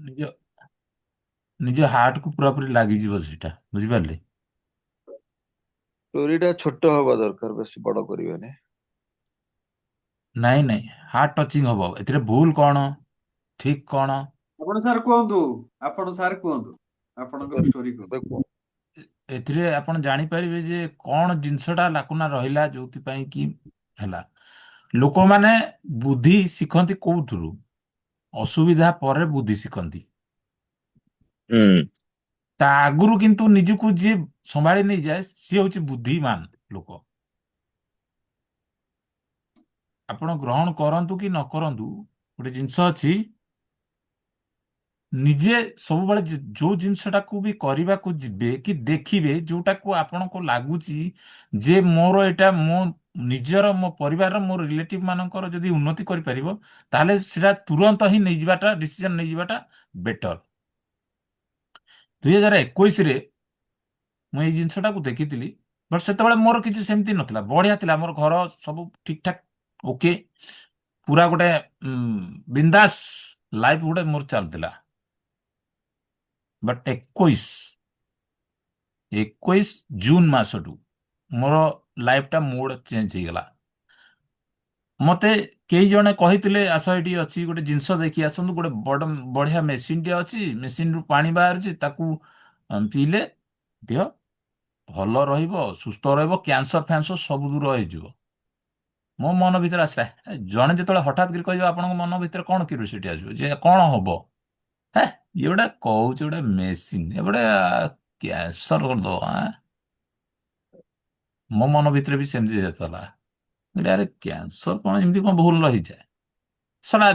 ନିଜ ନିଜ ହାର୍ଟ କୁ ପୁରାପୁରି ଲାଗିଯିବ ସେଇଟା, ବୁଝିପାରିଲେ? ଷ୍ଟୋରି ଟା ଛୋଟ ହବା ଦରକାର, ବେଶୀ ବଡ କରିବେନି। ନାଇଁ ନାଇଁ, ହାର୍ଟ ଟଚିଂ ହବ। ଏଥିରେ ଭୁଲ କଣ, ଠିକ କଣ? ଆପଣ ସାର୍ କୁହନ୍ତୁ, ଆପଣ ସାର୍ କୁହନ୍ତୁ, ଏବେ ଆପଣଙ୍କର ଷ୍ଟୋରି କୁହନ୍ତୁ। ଏବେ କୁହ। ଏଥିରେ ଆପଣ ଜାଣିପାରିବେ ଯେ କଣ ଜିନିଷଟା ଲାକୁନା ରହିଲା ଯୋଉଥିପାଇଁ କି ହେଲା। ଲୋକମାନେ ବୁଦ୍ଧି ଶିଖନ୍ତି କୋଉଥିରୁ? ଅସୁବିଧା ପରେ ବୁଦ୍ଧି ଶିଖନ୍ତି। ହୁଁ। ତା ଆଗରୁ କିନ୍ତୁ ନିଜକୁ ଯିଏ ସମ୍ଭାଳି ନେଇଯାଏ ସିଏ ହଉଛି ବୁଦ୍ଧିମାନ ଲୋକ। ଆପଣ ଗ୍ରହଣ କରନ୍ତୁ କି ନ କରନ୍ତୁ, ଗୋଟେ ଜିନିଷ ଅଛି, ନିଜେ ସବୁବେଳେ ଯୋଉ ଜିନିଷଟାକୁ ବି କରିବାକୁ ଯିବେ କି ଦେଖିବେ, ଯୋଉଟାକୁ ଆପଣଙ୍କୁ ଲାଗୁଛି ଯେ ମୋର ଏଇଟା ମୋ ନିଜର, ମୋ ପରିବାରର, ମୋ ରିଲେଟିଭ ମାନଙ୍କର ଯଦି ଉନ୍ନତି କରିପାରିବ, ତାହେଲେ ସେଟା ତୁରନ୍ତ ହିଁ ନେଇଯିବାଟା, ଡିସିଜନ ନେଇଯିବାଟା ବେଟର। 2021ରେ ମୁଁ ଏଇ ଜିନିଷଟାକୁ ଦେଖିଥିଲି। ବଟ୍ ସେତେବେଳେ ମୋର କିଛି ସେମିତି ନଥିଲା, ବଢିଆ ଥିଲା, ମୋର ଘର ସବୁ ଠିକ ଠାକ, ଓକେ, ପୁରା ଗୋଟେ ବିନ୍ଦାସ ଲାଇଫ ଗୋଟେ ମୋର ଚାଲିଥିଲା। ବଟ୍ 21 ମାସଠୁ ମୋର ଲାଇଫଟା ମୋଡ ଚେଞ୍ଜ ହେଇଗଲା। ମତେ କେହି ଜଣେ କହିଥିଲେ, ଆସ ଏଠି ଅଛି ଗୋଟେ ଜିନିଷ ଦେଖି ଆସନ୍ତୁ, ଗୋଟେ ବଡ ବଢିଆ ମେସିନଟେ ଅଛି, ମେସିନରୁ ପାଣି ବାହାରୁଛି, ତାକୁ ପିଇଲେ ଦେହ ଭଲ ରହିବ, ସୁସ୍ଥ ରହିବ, କ୍ୟାନ୍ସର ଫ୍ୟାନ୍ସର ସବୁ ଦୂର ହେଇଯିବ। ମୋ ମନ ଭିତରେ ଆସିଲା, ଜଣେ ଯେତେବେଳେ ହଠାତ୍ କରି କହିବ, ଆପଣଙ୍କ ମନ ଭିତରେ କଣ କ୍ୟୁରିଓସିଟି ଆସିବ ଯେ କଣ ହବ? ହେ, ଇଏ ଗୋଟେ କହୁଛି ଗୋଟେ ମେସିନ, ଏ ଗୋଟେ କ୍ୟାନ୍ସର କରିଦବ। ମୋ ମନ ଭିତରେ ବି ସେମିତି ଥିଲା। କହିଲି, ଆରେ କ୍ୟାନ୍ସର କଣ ଏମିତି କଣ ଭୁଲ ରହିଯାଏ? ଶଳା,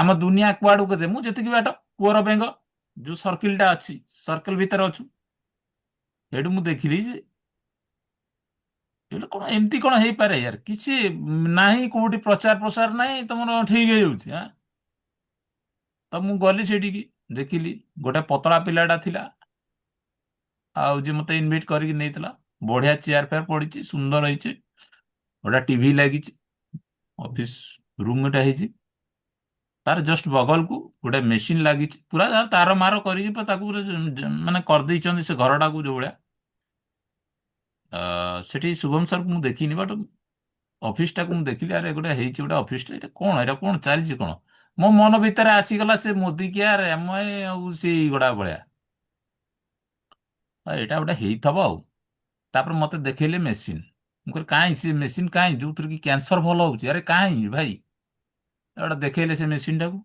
ଆମ ଦୁନିଆ କୁଆଡୁ କେତେ, ମୁଁ ଯେତିକି ବାଟ କୁଅର ବେଙ୍ଗ ଯୋଉ ସର୍କିଲଟା ଅଛି, ସର୍କିଲ ଭିତରେ ଅଛୁ। ଏଇଠୁ ମୁଁ ଦେଖିଲି ଯେ ଏଇଟା କଣ ଏମିତି କଣ ହେଇପାରେ ୟାର, କିଛି ନାହିଁ, କୋଉଠି ପ୍ରଚାର ପ୍ରସାର ନାହିଁ, ତମର ଠିକ ହେଇଯାଉଛି। ତ ମୁଁ ଗଲି ସେଠିକି, ଦେଖିଲି ଗୋଟେ ପତଳା ପିଲାଟା ଥିଲା, ଆଉ ଯେ ମତେ ଇନଭାଇଟ୍ କରିକି ନେଇଥିଲା। ବଢିଆ ଚେୟାର ଫେୟାର ପଡିଛି, ସୁନ୍ଦର ହେଇଛି, ଗୋଟେ ଟିଭି ଲାଗିଛି, ଅଫିସ ରୁମ ଗୋଟେ ହେଇଛି। ତାର ଜଷ୍ଟ ବଗଲକୁ ଗୋଟେ ମେସିନ ଲାଗିଛି, ପୁରା ତାର ମାର କରିକି ତାକୁ ପୁରା ମାନେ କରିଦେଇଛନ୍ତି ସେ ଘରଟାକୁ ଯୋଉ ଭଳିଆ। ସେଠି ଶୁଭମ ସାର୍କୁ ମୁଁ ଦେଖିନି, ବଟ୍ ଅଫିସଟାକୁ ମୁଁ ଦେଖିଲି, ଆରେ ଗୋଟେ ହେଇଛି ଗୋଟେ ଅଫିସଟା, ଏଇଟା କଣ ଚାଲିଛି କଣ? ମୋ ମନ ଭିତରେ ଆସିଗଲା ସେ ମୋଦି କେୟାର, ଏମଆଇ ଆଉ ସେଇ ଗୁଡା ଭଳିଆ। ଏଇଟା ଗୋଟେ ହେଇଥବ ଆଉ। ତାପରେ ମତେ ଦେଖେଇଲେ ମେସିନ। ମୁଁ କହିଲି, କାହିଁ ସେ ମେସିନ, କାହିଁ ଯୋଉଥିରେ କି କ୍ୟାନ୍ସର ଭଲ ହଉଛି? ଆରେ କାହିଁ ଭାଇ? ଏଟା ଦେଖେଇଲେ ସେ ମେସିନଟାକୁ,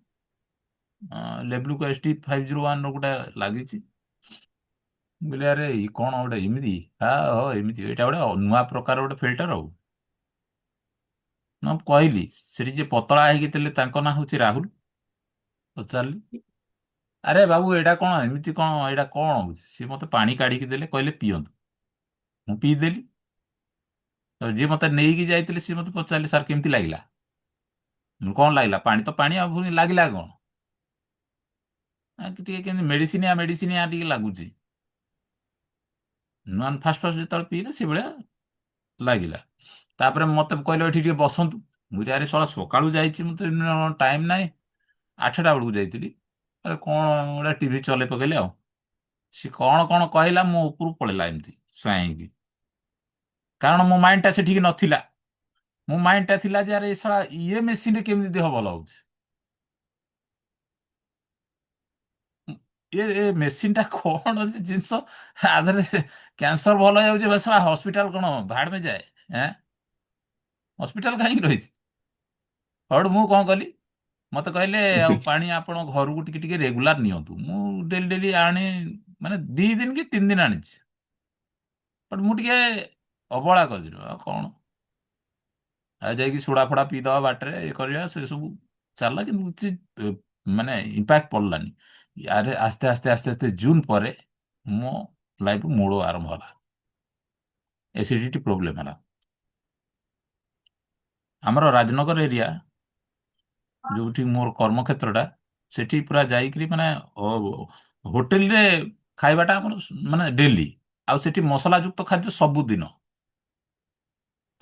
ଲେବଲୁକ SD 501 ର ଗୋଟେ ଲାଗିଛି। ମୁଁ କହିଲି, ଆରେ କଣ ଗୋଟେ ଏମିତି? ଏମିତି, ଏଇଟା ଗୋଟେ ନୂଆ ପ୍ରକାର ଗୋଟେ ଫିଲ୍ଟର ଆଉ। ମୁଁ କହିଲି, ସେଠି ଯିଏ ପତଳା ହେଇକି ଥିଲେ ତାଙ୍କ ନାଁ ହଉଛି ରାହୁଲ। ପଚାରିଲି, ଆରେ ବାବୁ ଏଇଟା କଣ ଏମିତି, କଣ ଏଇଟା କଣ ହଉଛି? ସିଏ ମତେ ପାଣି କାଢିକି ଦେଲେ, କହିଲେ ପିଅନ୍ତୁ। ମୁଁ ପିଇଦେଲି। ତ ଯିଏ ମତେ ନେଇକି ଯାଇଥିଲେ ସିଏ ମତେ ପଚାରିଲେ, ସାର୍ କେମିତି ଲାଗିଲା? କଣ ଲାଗିଲା? ପାଣି ତ ପାଣି, ଆଉ ପୁଣି ଲାଗିଲା କଣ? ଟିକେ କେମିତି ମେଡିସିନିଆ ମେଡିସିନିଆ ଟିକେ ଲାଗୁଛି। ନୂଆ ଫାଷ୍ଟ ଫାଷ୍ଟ ଯେତେବେଳେ ପିଇଲେ ସେଇଭଳିଆ ଲାଗିଲା। ତାପରେ ମତେ କହିଲେ, ଏଠି ଟିକେ ବସନ୍ତୁ। ମୁଁ କହିଲି, ଆରେ ଶଳା, ସକାଳୁ ଯାଇଛି, ମତେ ଟାଇମ ନାହିଁ। 8ଟା ବେଳକୁ ଯାଇଥିଲି। ଆରେ କଣ ଗୋଟେ ଟିଭି ଚଲେଇ ପକେଇଲେ ଆଉ। ସିଏ କଣ କଣ କହିଲା, ମୋ ଉପରୁ ପଳେଇଲା ଏମିତି ସାଇଁକି। କାରଣ ମୋ ମାଇଣ୍ଡଟା ସେଠିକି ନଥିଲା। ମୋ ମାଇଣ୍ଡଟା ଥିଲା ଯେ, ଆରେ ଏ ଶଳା, ଇଏ ମେସିନରେ କେମିତି ଦେହ ଭଲ ହଉଛି? ଏ ମେସିନଟା କଣ ଅଛି ଜିନିଷ, ଆ ଦେହରେ କ୍ୟାନ୍ସର ଭଲ ହେଇଯାଉଛି? ଶଳା, ହସ୍ପିଟାଲ କଣ ଭାଡ ମେ ଯାଏ? ହସ୍ପିଟାଲ କାହିଁକି ରହିଛି? ହଉଠୁ ମୁଁ କଣ କଲି, ମତେ କହିଲେ, ଆଉ ପାଣି ଆପଣ ଘରକୁ ଟିକେ ଟିକେ ରେଗୁଲାର ନିଅନ୍ତୁ। ମୁଁ ଡେଲି ଡେଲି ଆଣି, ମାନେ 2 ଦିନ କି 3 ଦିନ ଆଣିଛି। ବଟ୍ ମୁଁ ଟିକେ ଅବହେଳା କରିଥିଲି, ଆଉ କଣ, ଆଉ ଯାଇକି ସୋଡା ଫୋଡା ପିଇଦବା ବାଟରେ, ଇଏ କରିବା, ସେ ସବୁ ଚାଲିଲା, କିନ୍ତୁ କିଛି ମାନେ ଇମ୍ପାକ୍ଟ ପଡିଲାନି। ୟାରେ ଆସ୍ତେ ଆସ୍ତେ ଆସ୍ତେ ଆସ୍ତେ ଜୁନ ପରେ ମୋ ଲାଇଫ ମୋଡ଼ ଆରମ୍ଭ ହେଲା। ଏସିଡିଟି ପ୍ରୋବ୍ଲେମ ହେଲା। ଆମର ରାଜନଗର ଏରିଆ, ଯୋଉଠି ମୋର କର୍ମକ୍ଷେତ୍ରଟା, ସେଠି ପୁରା ଯାଇକିରି ମାନେ ହୋଟେଲରେ ଖାଇବାଟା ଆମର ମାନେ ଡେଲି, ଆଉ ସେଠି ମସଲା ଯୁକ୍ତ ଖାଦ୍ୟ ସବୁଦିନ।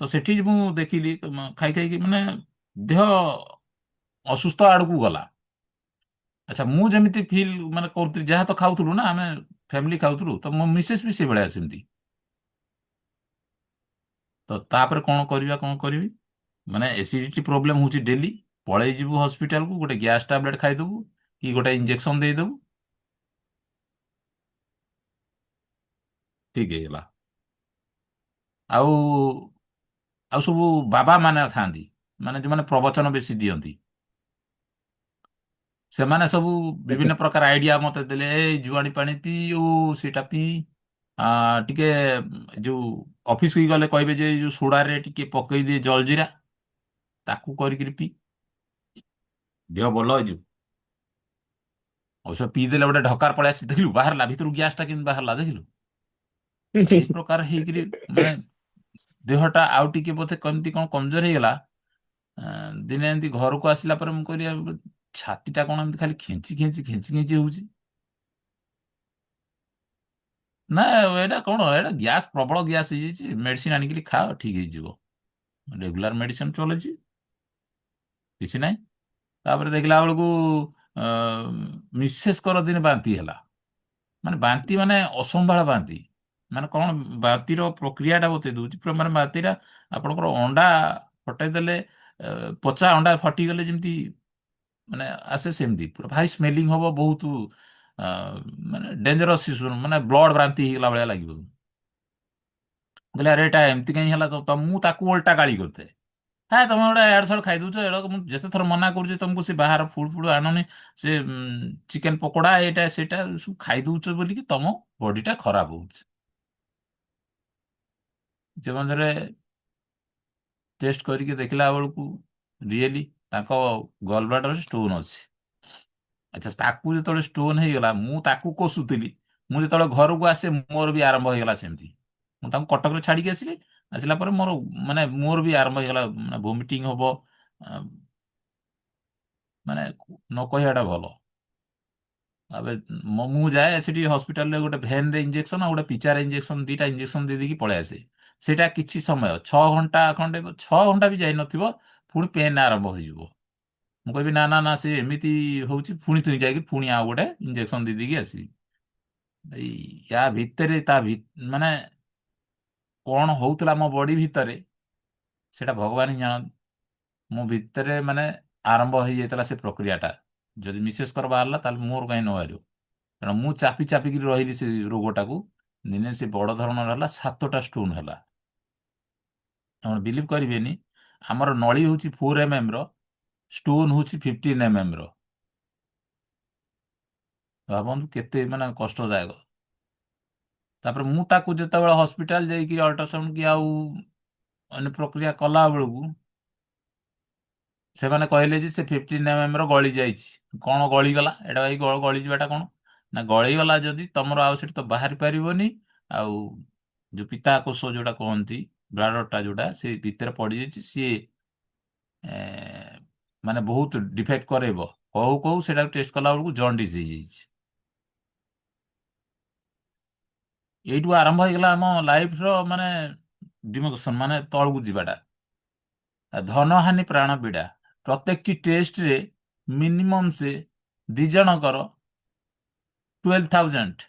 ତ ସେଠି ମୁଁ ଦେଖିଲି, ଖାଇ ଖାଇକି ମାନେ ଦେହ ଅସୁସ୍ଥ ଆଡକୁ ଗଲା। ଆଚ୍ଛା ମୁଁ ଯେମିତି ଫିଲ୍ ମାନେ କରୁଥିଲି, ଯାହା ତ ଖାଉଥିଲୁ ନା ଆମେ ଫ୍ୟାମିଲି ଖାଉଥିଲୁ, ତ ମୋ ମିସେସ୍ ବି ସେଇଭଳିଆ ସେମିତି। ତ ତାପରେ କଣ କରିବା, କଣ କରିବି? ମାନେ ଏସିଡିଟି ପ୍ରୋବ୍ଲେମ ହଉଛି ଡେଲି। ପଳେଇ ଯିବୁ ହସ୍ପିଟାଲକୁ, ଗୋଟେ ଗ୍ୟାସ୍ ଟାବଲେଟ୍ ଖାଇଦବୁ କି ଗୋଟେ ଇଞ୍ଜେକ୍ସନ ଦେଇଦବୁ, ଠିକ ହେଇଗଲା। ଆଉ ଆଉ ସବୁ ବାବା ମାନେ ଥାଆନ୍ତି, ମାନେ ଯୋଉମାନେ ପ୍ରବଚନ ବେଶୀ ଦିଅନ୍ତି, ସେମାନେ ସବୁ ବିଭିନ୍ନ ପ୍ରକାର ଆଇଡିଆ ମତେ ଦେଲେ। ଏଇ ଜୁଆଣି ପାଣି ପିଇ, ସେଇଟା ପିଇ, ଟିକେ ଯୋଉ ଅଫିସ କି ଗଲେ କହିବେ ଯେ ଏଇ ଯୋଉ ସୋଡାରେ ଟିକେ ପକେଇ ଦିଏ ଜଲଜିରା, ତାକୁ କରିକିରି ପିଇ, ଦେହ ଭଲ ହେଇଯିବ। ଔଷଧ ପିଇଦେଲେ ଗୋଟେ ଢକାର ପଳେଇ ଆସି, ଦେଖିଲୁ ବାହାରିଲା ଭିତରୁ ଗ୍ୟାସ ଟା କେମିତି ବାହାରିଲା ଦେଖିଲୁ। ଏଇ ପ୍ରକାର ହେଇକିରି ମାନେ ଦେହଟା ଆଉ ଟିକେ ବୋଧେ କେମିତି କଣ କମଜୋର ହେଇଗଲା। ଦିନେ ଏମିତି ଘରକୁ ଆସିଲା ପରେ ମୁଁ କହିଲି ଆଉ ଛାତିଟା କଣ ଏମିତି ଖାଲି ଖେଞ୍ଚି ଖେଞ୍ଚି ଖେଞ୍ଚି ଖେଞ୍ଚି ହଉଛି। ନା ଏଇଟା କଣ, ଏଇଟା ଗ୍ୟାସ୍, ପ୍ରବଳ ଗ୍ୟାସ୍ ହେଇଯାଇଛି, ମେଡିସିନ ଆଣିକିରି ଖାଅ ଠିକ ହେଇଯିବ। ରେଗୁଲାର ମେଡିସିନ ଚଲେଇଛି, କିଛି ନାହିଁ। ତାପରେ ଦେଖିଲା ବେଳକୁ ମିସେସ୍ଙ୍କର ଦିନେ ବାନ୍ତି ହେଲା। ମାନେ ବାନ୍ତି ମାନେ ଅସମ୍ଭାଳ ବାନ୍ତି। ମାନେ କଣ, ବାନ୍ତିର ପ୍ରକ୍ରିୟାଟା ବତେଇ ଦଉଛି ପୁରା। ମାନେ ବାନ୍ତିଟା ଆପଣଙ୍କର ଅଣ୍ଡା ଫଟେଇ ଦେଲେ, ପଚା ଅଣ୍ଡା ଫଟିଗଲେ ଯେମିତି ମାନେ ଆସେ, ସେମିତି ପୁରା ଭାରି ସ୍ମେଲିଂ ହବ ବହୁତ। ଆ, ମାନେ ଡେଞ୍ଜରସ୍ ଶିଶୁ, ମାନେ ବ୍ଲଡ ବାନ୍ତି ହେଇଗଲା ଭଳିଆ ଲାଗିବ। କହିଲେ ଆରେ ଏଇଟା ଏମିତି କାହିଁ ହେଲା, ତ ମୁଁ ତାକୁ ଓଲଟା ଗାଳି କରିଥାଏ। ହଁ ତମେ ଗୋଟେ ଇଆଡୁ ସିଆଡୁ ଖାଇଦଉଛ, ଏଗୁଡାକ ମୁଁ ଯେତେ ଥର ମନା କରୁଛି ତମକୁ, ସେ ବାହାର ଫୁଡ ଫୁଡ ଆଣନି, ସେ ଚିକେନ ପକୋଡା ଏଇଟା ସେଇଟା ସବୁ ଖାଇଦଉଛ ବୋଲିକି ତମ ବଡିଟା ଖରାପ ହଉଛି। ଯେ ମଧ୍ୟରେ ଟେଷ୍ଟ କରିକି ଦେଖିଲା ବେଳକୁ ରିଏଲି ତାଙ୍କ ଗଲ ବ୍ଲାଡରରେ ଷ୍ଟୋନ ଅଛି। ଆଚ୍ଛା ତାକୁ ଯେତେବେଳେ ଷ୍ଟୋନ ହେଇଗଲା, ମୁଁ ତାକୁ କୋସୁଥିଲି। ମୁଁ ଯେତେବେଳେ ଘରକୁ ଆସେ ମୋର ବି ଆରମ୍ଭ ହେଇଗଲା ସେମିତି। ମୁଁ ତାଙ୍କୁ କଟକରେ ଛାଡିକି ଆସିଲି। ଆସିଲା ପରେ ମୋର ମାନେ ମୋର ବି ଆରମ୍ଭ ହେଇଗଲା, ମାନେ ଭୋମିଟିଂ ହବ। ଆ, ମାନେ ନ କହିବାଟା ଭଲ। ଏବେ ମୁଁ ଯାଏ ସେଠି ହସ୍ପିଟାଲରେ, ଗୋଟେ ଭେନରେ ଇଞ୍ଜେକ୍ସନ ଆଉ ଗୋଟେ ପିଚାରେ ଇଞ୍ଜେକ୍ସନ, ଦିଟା ଇଞ୍ଜେକ୍ସନ ଦେଇଦେଇକି ପଳେଇ ଆସେ। ସେଇଟା କିଛି ସମୟ, 6 ଘଣ୍ଟା ଖଣ୍ଡେ, 6 ଘଣ୍ଟା ବି ଯାଇନଥିବ, ପୁଣି ପେନ୍ ଆରମ୍ଭ ହେଇଯିବ। ମୁଁ କହିବି ନା ନା ନା, ସେ ଏମିତି ହଉଛି, ପୁଣି ତୁଇ ଯାଇକି ପୁଣି ଆଉ ଗୋଟେ ଇଞ୍ଜେକ୍ସନ ଦେଇଦେଇକି ଆସିବି। ଏଇ ୟା ଭିତରେ ମାନେ କଣ ହଉଥିଲା ମୋ ବଡି ଭିତରେ, ସେଇଟା ଭଗବାନ ହିଁ ଜାଣନ୍ତି। ମୋ ଭିତରେ ମାନେ ଆରମ୍ଭ ହେଇଯାଇଥିଲା ସେ ପ୍ରକ୍ରିୟାଟା। ଯଦି ମିସେସ୍କର ବାହାରିଲା ତାହେଲେ ମୋର କାହିଁ ନ ବାହାରିବ? କାରଣ ମୁଁ ଚାପି ଚାପିକି ରହିଲି ସେ ରୋଗଟାକୁ। ଦିନେ ସେ ବଡ ଧରଣର ହେଲା, 7ଟା ଷ୍ଟୋନ ହେଲା। ଆପଣ ବିଲିଭ କରିବେନି, ଆମର ନଳୀ ହଉଛି 4 mm ର, ଷ୍ଟୋନ ହଉଛି 15 mm ର। ଭାବନ୍ତୁ କେତେ ମାନେ କଷ୍ଟଦାୟକ। ତାପରେ ମୁଁ ତାକୁ ଯେତେବେଳେ ହସ୍ପିଟାଲ ଯାଇକି ଅଲ୍ଟ୍ରାସାଉଣ୍ଡ କି ଆଉ ଅନ୍ୟ ପ୍ରକ୍ରିୟା କଲା ବେଳକୁ, ସେମାନେ କହିଲେ ଯେ ସେ 15 mm ର ଗଳି ଯାଇଛି। କଣ ଗଳିଗଲା ଏଇଟା ଭାଇ, ଗଳିଯିବାଟା କଣ? ନା ଗଳିଗଲା ଯଦି ତମର ଆଉ ସେଠି ତ ବାହାରି ପାରିବନି। ଆଉ ଯୋଉ ପିତାକୋଷ ଯୋଉଟା କୁହନ୍ତି, ବ୍ଲାଡରଟା ଯୋଉଟା ସେ ଭିତରେ ପଡିଯାଇଛି, ସିଏ ଏ, ମାନେ ବହୁତ ଡିଫେକ୍ଟ କରେଇବ। କହୁ କହୁ ସେଟାକୁ ଟେଷ୍ଟ କଲା ବେଳକୁ ଜଣ୍ଡିସ୍ ହେଇଯାଇଛି। ଏଇଠୁ ଆରମ୍ଭ ହେଇଗଲା ଆମ ଲାଇଫର ମାନେ ଡିମୋସନ, ମାନେ ତଳକୁ ଯିବାଟା। ଧନହାନି ପ୍ରାଣ ପୀଡା। ପ୍ରତ୍ୟେକଟି ଟେଷ୍ଟରେ ମିନିମମ୍ ସେ 2 ଜଣଙ୍କର 12,000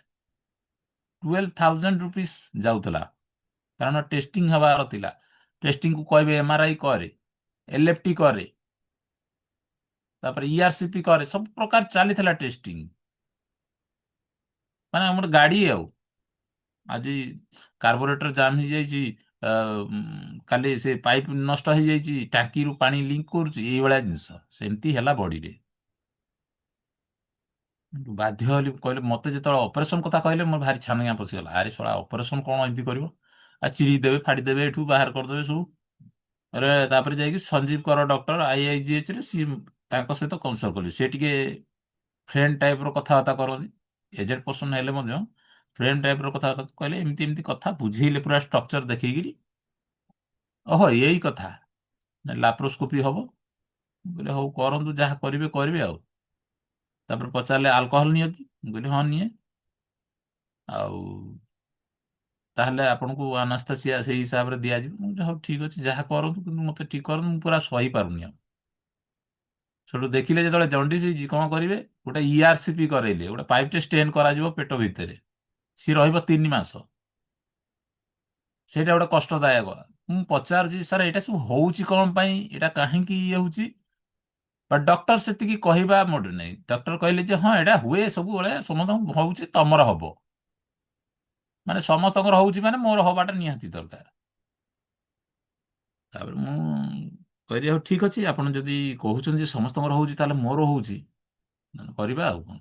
12,000 ରୁପିସ୍ ଯାଉଥିଲା। କାରଣ ଟେଷ୍ଟିଂ ହେବାର ଥିଲା। ଟେଷ୍ଟିଂକୁ କହିବେ MRI କରେ, LFT କରେ, ତାପରେ ERCP କରେ, ସବୁ ପ୍ରକାର ଚାଲିଥିଲା ଟେଷ୍ଟିଂ। ମାନେ ଆମର ଗାଡି ଆଉ, ଆଜି କାର୍ବୋରେଟର ଜାମ୍ ହେଇଯାଇଛି, କାଲି ସେ ପାଇପ୍ ନଷ୍ଟ ହେଇଯାଇଛି, ଟାଙ୍କିରୁ ପାଣି ଲିକ୍ କରୁଛି, ଏଇଭଳିଆ ଜିନିଷ ସେମିତି ହେଲା ବଡିରେ। ବାଧ୍ୟ ହେଲି, କହିଲେ ମତେ ଯେତେବେଳେ ଅପରେସନ କଥା କହିଲେ ମୋର ଭାରି ଛାନିଆ ପଶିଗଲା। ଆରେ ଶଳା ଅପରେସନ କଣ ଏମିତି କରିବ? ଆଉ ଚିରି ଦେବେ, ଫାଡ଼ି ଦେବେ, ଏଠୁ ବାହାର କରିଦେବେ ସବୁ। ଆରେ ତାପରେ ଯାଇକି ସଞ୍ଜୀବ କର ଡକ୍ଟର IIGH ରେ, ସିଏ ତାଙ୍କ ସହିତ କନସଲ୍ଟ କଲି। ସେ ଟିକେ ଫ୍ରେଣ୍ଡ ଟାଇପର କଥାବାର୍ତ୍ତା କରନ୍ତି, ଏଜେଡ୍ ପର୍ସନ ହେଲେ ମଧ୍ୟ ଫ୍ରେଣ୍ଡ ଟାଇପର କଥାବାର୍ତ୍ତା। କହିଲେ ଏମିତି ଏମିତି କଥା ବୁଝେଇଲେ ପୁରା ଷ୍ଟ୍ରକ୍ଚର ଦେଖେଇକିରି। ଓହୋ ଏଇ କଥା, ଲାପ୍ରୋସ୍କୋପି ହବ। ମୁଁ କହିଲି ହଉ କରନ୍ତୁ, ଯାହା କରିବେ କରିବେ ଆଉ। ତାପରେ ପଚାରିଲେ ଆଲକୋହଲ ନିଅ କି? ମୁଁ କହିଲି ହଁ ନିଏ। ଆଉ ତାହେଲେ ଆପଣଙ୍କୁ ଆନାସ୍ତାସିଆ ସେଇ ହିସାବରେ ଦିଆଯିବ। ମୁଁ କହିଲି ହଉ ଠିକ ଅଛି, ଯାହା କରନ୍ତୁ, କିନ୍ତୁ ମୋତେ ଠିକ କରନ୍ତୁ, ମୁଁ ପୁରା ସହି ପାରୁନି ଆଉ। ସେଠୁ ଦେଖିଲେ ଯେତେବେଳେ ଜଣ୍ଡିସ୍ ହେଇଛି କଣ କରିବେ, ଗୋଟେ ଇଆରସିପି କରେଇଲେ, ଗୋଟେ ପାଇପଟେ ଷ୍ଟେନ୍ କରାଯିବ ପେଟ ଭିତରେ, ସିଏ ରହିବ 3 ମାସ। ସେଇଟା ଗୋଟେ କଷ୍ଟଦାୟକ। ମୁଁ ପଚାରୁଛି ସାର୍ ଏଇଟା ସବୁ ହଉଛି କଣ ପାଇଁ, ଏଇଟା କାହିଁକି ଇଏ ହଉଛି? ବା ଡକ୍ଟର ସେତିକି କହିବା ମୋଟେ ନାହିଁ। ଡକ୍ଟର କହିଲେ ଯେ ହଁ ଏଇଟା ହୁଏ ସବୁବେଳେ, ସମସ୍ତଙ୍କୁ ହଉଛି, ତମର ହବ। ମାନେ ସମସ୍ତଙ୍କର ହଉଛି ମାନେ ମୋର ହବାଟା ନିହାତି ଦରକାର। ତାପରେ ମୁଁ କହିଲି ହଉ ଠିକ ଅଛି, ଆପଣ ଯଦି କହୁଛନ୍ତି ଯେ ସମସ୍ତଙ୍କର ହଉଛି ତାହେଲେ ମୋର ହଉଛି, ନହେଲେ କରିବା ଆଉ କଣ।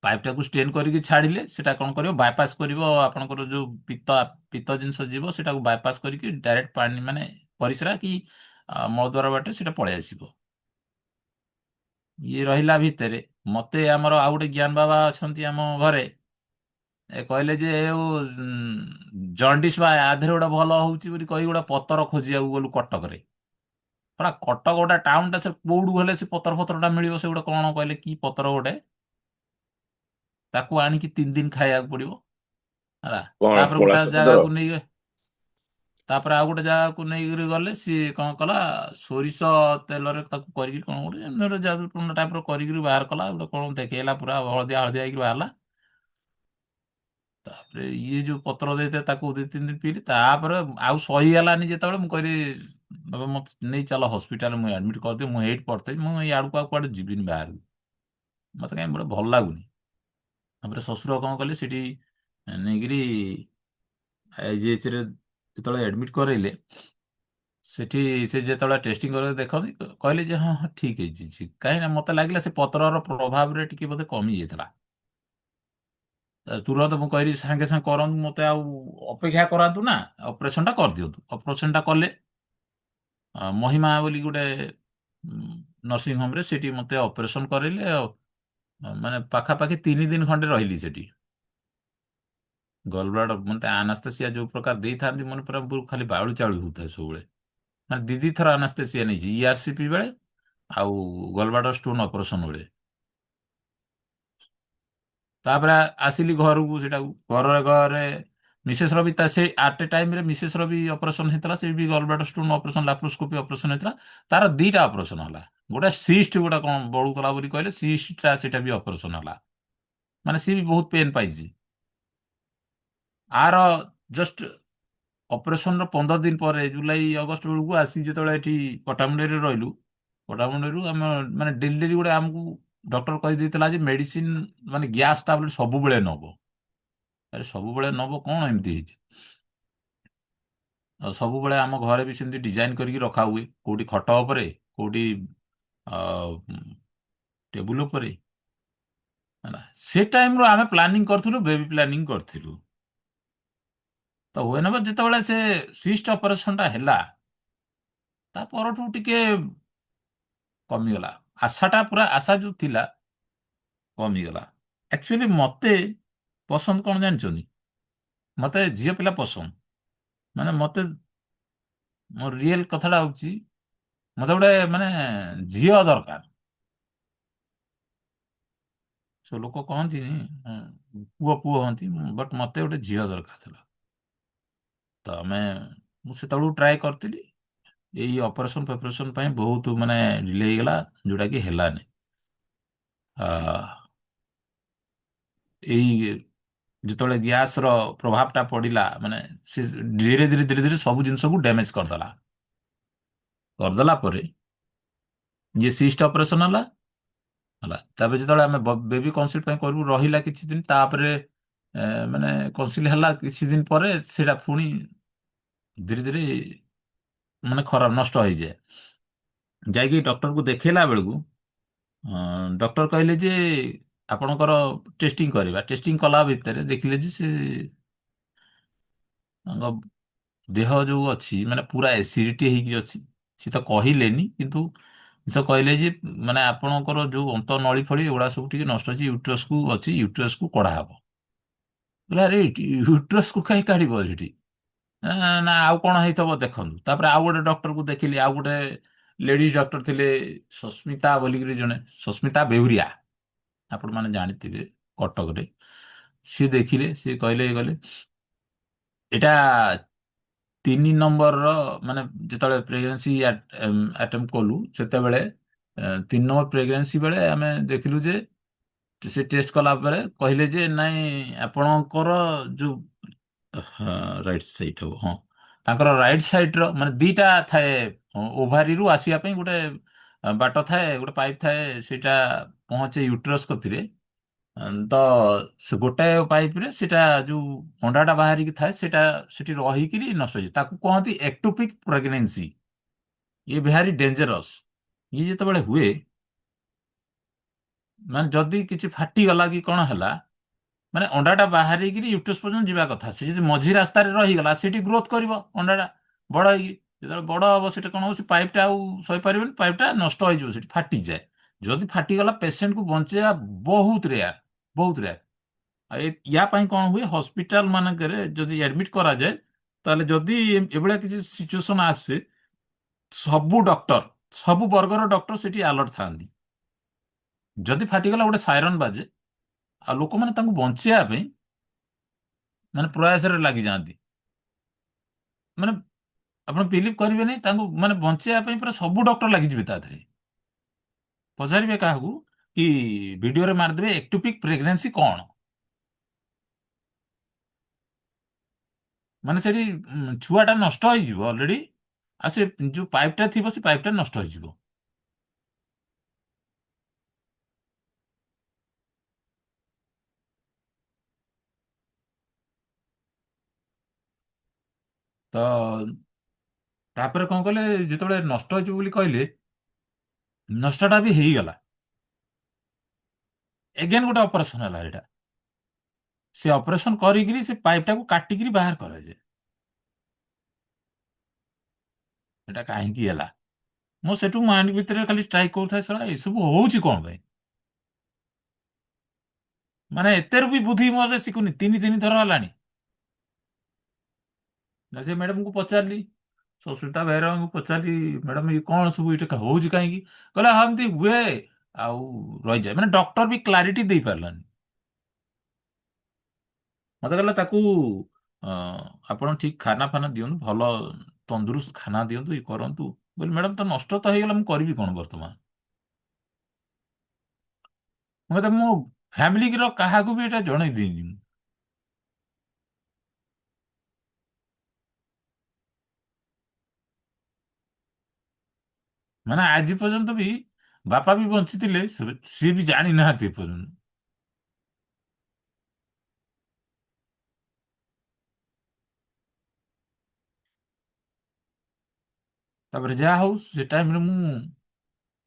ପାଇପଟାକୁ ଷ୍ଟେନ୍ କରିକି ଛାଡ଼ିଲେ ସେଟା କଣ କରିବ, ବାଇପାସ୍ କରିବ ଆପଣଙ୍କର ଯୋଉ ପିତ୍ତ ପିତ୍ତ ଜିନିଷ ଯିବ ସେଟାକୁ ବାଇପାସ୍ କରିକି ଡାଇରେକ୍ଟ ପାଣି ମାନେ ପରିସ୍ରା କି ମଳଦ୍ୱାର ବାଟେ ସେଟା ପଳେଇ ଆସିବ। ଇଏ ରହିଲା ଭିତରେ, ମତେ ଆମର ଆଉ ଗୋଟେ ଜ୍ଞାନ ବାବା ଅଛନ୍ତି ଆମ ଘରେ, କହିଲେ ଯେ ଜଣ୍ଡିସ୍ ବା ଆ ଦେହରେ ଗୋଟେ ଭଲ ହଉଛି ବୋଲି କହି ଗୋଟେ ପତର ଖୋଜିବାକୁ ଗଲୁ କଟକରେ। ପୁରା କଟକ ଗୋଟେ ଟାଉନ ଟା, ସେ କୋଉଠୁ ଗଲେ ସେ ପତର ଫତର ଟା ମିଳିବ? ସେ ଗୋଟେ କଣ କହିଲେ କି ପତର ଗୋଟେ, ତାକୁ ଆଣିକି 3 ଦିନ ଖାଇବାକୁ ପଡିବ ହେଲା। କଣ ତାପରେ ଗୋଟେ ପଳାଶ ପତ୍ର? ଜାଗାକୁ ନେଇ, ତାପରେ ଆଉ ଗୋଟେ ଜାଗାକୁ ନେଇକରି ଗଲେ, ସିଏ କଣ କଲା, ସୋରିଷ ତେଲରେ ତାକୁ କରିକି କଣ ଗୋଟେ ଏମିତି ଯାଦୁ ଟାଇପର କରିକିରି ବାହାର କଲା, ଗୋଟେ କଣ ଦେଖେଇଲା, ପୁରା ହଳଦିଆ ହଳଦିଆ ହେଇକି ବାହାରିଲା। ତାପରେ ଇଏ ଯୋଉ ପତ୍ର ଦେଇଥିଲେ ତାକୁ 2-3 ଦିନ ପିଇଲି, ତାପରେ ଆଉ ସହି ହେଲାନି। ଯେତେବେଳେ ମୁଁ କହିଲି ବାବା ମତେ ନେଇ ଚାଲ ହସ୍ପିଟାଲ, ମୁଁ ଆଡମିଟ କରିଦିଅ, ମୁଁ ଏଇଠି ପଡିଥିବି, ମୁଁ ଏଇ ଆଡକୁ ଆଉ କୁଆଡେ ଯିବିନି ବାହାରକୁ, ମତେ କାହିଁ ଗୋଟେ ଭଲ ଲାଗୁନି। ତାପରେ ଶ୍ୱଶୁର କଣ କଲେ, ସେଠି ନେଇକିରି ଆଇଜିଏଚରେ ଯେତେବେଳେ ଆଡମିଟ କରାଇଲେ, ସେଠି ସେ ଯେତେବେଳେ ଟେଷ୍ଟିଂ କରି ଦେଖନ୍ତି, କହିଲେ ଯେ ହଁ ହଁ ଠିକ ହେଇଛି। କାହିଁକି ନା ମତେ ଲାଗିଲା ସେ ପତ୍ରର ପ୍ରଭାବରେ ଟିକେ ବୋଧେ କମି ଯାଇଥିଲା। ତୁରନ୍ତ ମୁଁ କହିଲି ସାଙ୍ଗେ ସାଙ୍ଗେ କରନ୍ତୁ, ମତେ ଆଉ ଅପେକ୍ଷା କରାନ୍ତୁ ନା, ଅପରେସନଟା କରିଦିଅନ୍ତୁ। ଅପରେସନଟା କଲେ ମହିମା ବୋଲି ଗୋଟେ ନର୍ସିଂ ହୋମରେ, ସେଠି ମତେ ଅପରେସନ କରେଇଲେ ଆଉ ମାନେ ପାଖାପାଖି 3 ଦିନ ଖଣ୍ଡେ ରହିଲି ସେଠି। ଗଲବ୍ଲାଡର ମତେ ଆନାସ୍ତେସିଆ ଯୋଉ ପ୍ରକାର ଦେଇଥାନ୍ତି, ମନେ ପୁରା ଖାଲି ବାଉଳି ଚାଉଳି ହଉଥାଏ ସବୁବେଳେ। ମାନେ ଦି ଥର ଆନାସ୍ତେସିଆ ନେଇଛି, ଇଆରସିପି ବେଳେ ଆଉ ଗଲବ୍ଲାଡର ଷ୍ଟୋନ ଅପରେସନ ବେଳେ। ତାପରେ ଆସିଲି ଘରକୁ, ସେଟାକୁ ଘରେ ଘରେ ମିସେସର ବି ତା ସେ ଆଟ୍ ଏ ଟାଇମରେ ମିସେସର ବି ଅପରେସନ ହେଇଥିଲା, ସେ ବି gallbladder stone operation, laparoscopy operation ହେଇଥିଲା। ତାର 2ଟା ଅପରେସନ ହେଲା। ଗୋଟେ ସିଷ୍ଟ ଗୋଟେ କଣ ବଢୁଥିଲା ବୋଲି କହିଲେ, ସିଷ୍ଟଟା ସେଟା ବି ଅପରେସନ ହେଲା। ମାନେ ସିଏ ବି ବହୁତ ପେନ୍ ପାଇଛି। ଆର ଜଷ୍ଟ ଅପରେସନର 15 ଦିନ ପରେ, ଜୁଲାଇ ଅଗଷ୍ଟ ବେଳକୁ ଆସି ଯେତେବେଳେ ଏଠି ପଟାମୁଣ୍ଡେଇରେ ରହିଲୁ, ପଟାମୁଣ୍ଡେଇରୁ ଆମେ ମାନେ ଡେଲି ଡେଲି ଗୋଟେ ଆମକୁ ଡକ୍ଟର କହିଦେଇଥିଲା ଯେ ମେଡିସିନ ମାନେ ଗ୍ୟାସ୍ ଟାବଲେଟ ସବୁବେଳେ ନବ। ଆରେ ସବୁବେଳେ ନବ କଣ, ଏମିତି ହେଇଛି। ଆଉ ସବୁବେଳେ ଆମ ଘରେ ବି ସେମିତି ଡିଜାଇନ କରିକି ରଖା ହୁଏ, କୋଉଠି ଖଟ ଉପରେ, କୋଉଠି ଟେବୁଲ ଉପରେ ହେଲା। ସେ ଟାଇମରୁ ଆମେ ପ୍ଲାନିଂ କରିଥିଲୁ, ବେବି ପ୍ଲାନିଂ କରିଥିଲୁ। ତ ହୁଏନେବ ଯେତେବେଳେ ସେ ସିଷ୍ଟ ଅପରେସନଟା ହେଲା, ତା ପରଠୁ ଟିକେ କମିଗଲା। ଆଶାଟା ପୁରା, ଆଶା ଯୋଉ ଥିଲା କମିଗଲା। ଆକ୍ଚୁଆଲି ମତେ ପସନ୍ଦ କଣ ଜାଣିଛନ୍ତି? ମତେ ଝିଅ ପିଲା ପସନ୍ଦ। ମାନେ ମତେ, ମୋ ରିଏଲ କଥାଟା ହଉଛି, ମତେ ଗୋଟେ ମାନେ ଝିଅ ଦରକାର। ସବୁ ଲୋକ କହନ୍ତିନି ପୁଅ ପୁଅ ହୁଅନ୍ତି, ବଟ୍ ମତେ ଗୋଟେ ଝିଅ ଦରକାର ଥିଲା। ତ ମୁଁ ସେତେବେଳକୁ ଟ୍ରାଏ କରିଥିଲି। ଏଇ ଅପରେସନ ଫପରେସନ ପାଇଁ ବହୁତ ମାନେ ଡିଲେ ହେଇଗଲା, ଯୋଉଟା କି ହେଲାନି। ଆ, ଏଇ ଯେତେବେଳେ ଗ୍ୟାସର ପ୍ରଭାବଟା ପଡ଼ିଲା, ମାନେ ସେ ଧୀରେ ଧୀରେ ଧୀରେ ଧୀରେ ସବୁ ଜିନିଷକୁ ଡ୍ୟାମେଜ କରିଦେଲା। କରିଦେଲା ପରେ ଇଏ ସିଷ୍ଟ ଅପରେସନ ହେଲା। ହେଲା ତାପରେ ଯେତେବେଳେ ଆମେ ବେବି କନସିଲ୍ ପାଇଁ କରିବୁ, ରହିଲା କିଛି ଦିନ। ତାପରେ ମାନେ କନସିଲ୍ ହେଲା କିଛି ଦିନ ପରେ, ସେଇଟା ପୁଣି ଧୀରେ ଧୀରେ ମାନେ ଖରାପ ନଷ୍ଟ ହେଇଯାଏ। ଯାଇକି ଡକ୍ଟରକୁ ଦେଖେଇଲା ବେଳକୁ ଡକ୍ଟର କହିଲେ ଯେ ଆପଣଙ୍କର ଟେଷ୍ଟିଂ କରିବା। ଟେଷ୍ଟିଂ କଲା ଭିତରେ ଦେଖିଲେ ଯେ ସେ ତାଙ୍କ ଦେହ ଯୋଉ ଅଛି ମାନେ ପୁରା ଏସିଡିଟି ହେଇକି ଅଛି। ସେ ତ କହିଲେନି, କିନ୍ତୁ ସେ କହିଲେ ଯେ ମାନେ ଆପଣଙ୍କର ଯୋଉ ଅନ୍ତ ନଳି ଫଳି ଏଗୁଡା ସବୁ ଟିକେ ନଷ୍ଟ ଅଛି, ୟୁଟ୍ରସକୁ ଅଛି, ୟୁଟ୍ରସକୁ କଢା ହବ। କହିଲେ ଆରେ ୟୁଟ୍ରସକୁ କାହିଁ କାଢିବ ସେଠି? ନା ନା, ଆଉ କଣ ହେଇଥିବ ଦେଖନ୍ତୁ। ତାପରେ ଆଉ ଗୋଟେ ଡକ୍ଟରକୁ ଦେଖିଲି, ଆଉ ଗୋଟେ ଲେଡିଜ ଡକ୍ଟର ଥିଲେ, ସସ୍ମିତା ବୋଲିକିରି ଜଣେ, ସସ୍ମିତା ବେଉରିଆ, ଆପଣ ମାନେ ଜାଣିଥିବେ, କଟକରେ। ସିଏ ଦେଖିଲେ, ସିଏ କହିଲେ ଗଲେ ଏଇଟା 3 ନମ୍ବରର, ମାନେ ଯେତେବେଳେ ପ୍ରେଗନେନ୍ସି ଆଟେମ୍ପ କଲୁ ସେତେବେଳେ 3 ନମ୍ବର ପ୍ରେଗନେନ୍ସି ବେଳେ ଆମେ ଦେଖିଲୁ ଯେ ସେ ଟେଷ୍ଟ କଲା ପରେ କହିଲେ ଯେ ନାଇଁ ଆପଣଙ୍କର ଯୋଉ ରାଇଟ୍ ସାଇଡ୍ ହବ, ହଁ, ତାଙ୍କର ରାଇଟ୍ ସାଇଡ୍ର ମାନେ ଦିଟା ଥାଏ ଓଭାରିରୁ ଆସିବା ପାଇଁ ଗୋଟେ ବାଟ ଥାଏ, ଗୋଟେ ପାଇପ୍ ଥାଏ, ସେଇଟା ପହଞ୍ଚେ ୟୁଟ୍ରସ୍ କତିରେ। ତ ସେ ଗୋଟାଏ ପାଇପରେ ସେଟା ଯୋଉ ଅଣ୍ଡାଟା ବାହାରିକି ଥାଏ ସେଟା ସେଠି ରହିକିରି ନଷ୍ଟ ହେଇଯାଏ, ତାକୁ କହନ୍ତି ଏକ୍ଟୋପିକ୍ ପ୍ରେଗନେନ୍ସି। ଇଏ ଭାରି ଡେଞ୍ଜରସ୍। ଇଏ ଯେତେବେଳେ ହୁଏ, ମାନେ ଯଦି କିଛି ଫାଟିଗଲା କି କଣ ହେଲା, ମାନେ ଅଣ୍ଡାଟା ବାହାରିକିରି ୟୁଟ୍ରସ୍ ପର୍ଯ୍ୟନ୍ତ ଯିବା କଥା, ସେ ଯଦି ମଝି ରାସ୍ତାରେ ରହିଗଲା ସେଠି ଗ୍ରୋଥ କରିବ ଅଣ୍ଡାଟା ବଡ ହେଇକି। ଯେତେବେଳେ ବଡ ହବ ସେଟା କଣ ହବ, ସେ ପାଇପଟା ଆଉ ସହିପାରିବନି, ପାଇପଟା ନଷ୍ଟ ହେଇଯିବ, ସେଠି ଫାଟିଯାଏ। ଯଦି ଫାଟିଗଲା ପେସେଣ୍ଟକୁ ବଞ୍ଚେଇବା ବହୁତ ରେୟାର, ବହୁତ ରେୟାର। ଆଉ ୟା ପାଇଁ କଣ ହୁଏ, ହସ୍ପିଟାଲ ମାନଙ୍କରେ ଯଦି ଆଡମିଟ କରାଯାଏ, ତାହେଲେ ଯଦି ଏଭଳିଆ କିଛି ସିଚୁଏସନ ଆସେ, ସବୁ ଡକ୍ଟର, ସବୁ ବର୍ଗର ଡକ୍ଟର ସେଠି ଆଲର୍ଟ ଥାଆନ୍ତି। ଯଦି ଫାଟିଗଲା ଗୋଟେ ସାଇରନ୍ ବାଜେ, ଆଉ ଲୋକମାନେ ତାଙ୍କୁ ବଞ୍ଚେଇବା ପାଇଁ ମାନେ ପ୍ରୟାସରେ ଲାଗିଯାଆନ୍ତି। ମାନେ ଆପଣ ବିଲିଭ୍ କରିବେନି, ତାଙ୍କୁ ମାନେ ବଞ୍ଚେଇବା ପାଇଁ ପୁରା ସବୁ ଡକ୍ଟର ଲାଗିଯିବେ ତା ଦେହରେ। ପଚାରିବେ କାହାକୁ କି ଭିଡିଓରେ ମାରିଦେବେ ଏକ୍ଟୋପିକ୍ ପ୍ରେଗନେନ୍ସି କଣ, ମାନେ ସେଠି ଛୁଆଟା ନଷ୍ଟ ହେଇଯିବ ଅଲରେଡି, ଆଉ ସେ ଯୋଉ ପାଇପଟା ଥିବ ସେ ପାଇପଟା ନଷ୍ଟ ହେଇଯିବ। ତ ତାପରେ କଣ କଲେ, ଯେତେବେଳେ ନଷ୍ଟ ହେଇଯିବ ବୋଲି କହିଲେ, ନଷ୍ଟଟା ବି ହେଇଗଲା। ଏଗେନ୍ ଗୋଟେ ଅପରେସନ ହେଲା ଏଇଟା, ସେ ଅପରେସନ କରିକିରି ସେ ପାଇପଟାକୁ କାଟିକିରି ବାହାର କରାଯାଏ। ଏଟା କାହିଁକି ହେଲା, ମୁଁ ସେଠୁ ମାଇଣ୍ଡ ଭିତରେ ଖାଲି ଷ୍ଟ୍ରାଇକ୍ କରୁଥାଏ, ଶଳା ଏସବୁ ହଉଛି କଣ ପାଇଁ। ମାନେ ଏତେରୁ ବି ବୁଦ୍ଧି ମୋର ଶିଖୁନି, ତିନି ତିନି ଥର ହେଲାଣି। ନା ସେ ମ୍ୟାଡାମକୁ ପଚାରିଲି, ସସ୍ମିତା ବେହେରାଙ୍କୁ ପଚାରିଲି, ମ୍ୟାଡାମ ଇଏ କଣ ସବୁ ଏଇଟା ହଉଛି କାହିଁକି? କହିଲା ହଁ ଏମିତି ହୁଏ ଆଉ ରହିଯାଏ। ମାନେ ଡକ୍ଟର ବି କ୍ଲାରିଟି ଦେଇପାରିଲାନି। ମତେ କହିଲା ତାକୁ ଅ, ଆପଣ ଠିକ ଖାନା ଫାନା ଦିଅନ୍ତୁ, ଭଲ ତନ୍ଦୁରୁସ୍ତ ଖାନା ଦିଅନ୍ତୁ, ଇଏ କରନ୍ତୁ। ବୋଲି ମ୍ୟାଡାମ ତ ନଷ୍ଟ ତ ହେଇଗଲା, ମୁଁ କରିବି କଣ ବର୍ତ୍ତମାନ? ମୁଁ କହିଲି ମୋ ଫ୍ୟାମିଲିର କାହାକୁ ବି ଏଇଟା ଜଣେଇ ଦେଇନି। ମାନେ ଆଜି ପର୍ଯ୍ୟନ୍ତ ବି ବାପା ବି ବଞ୍ଚିଥିଲେ, ସିଏ ବି ଜାଣିନାହାନ୍ତି ଏପର୍ଯ୍ୟନ୍ତ। ତାପରେ ଯାହା ହଉ ସେ ଟାଇମରେ ମୁଁ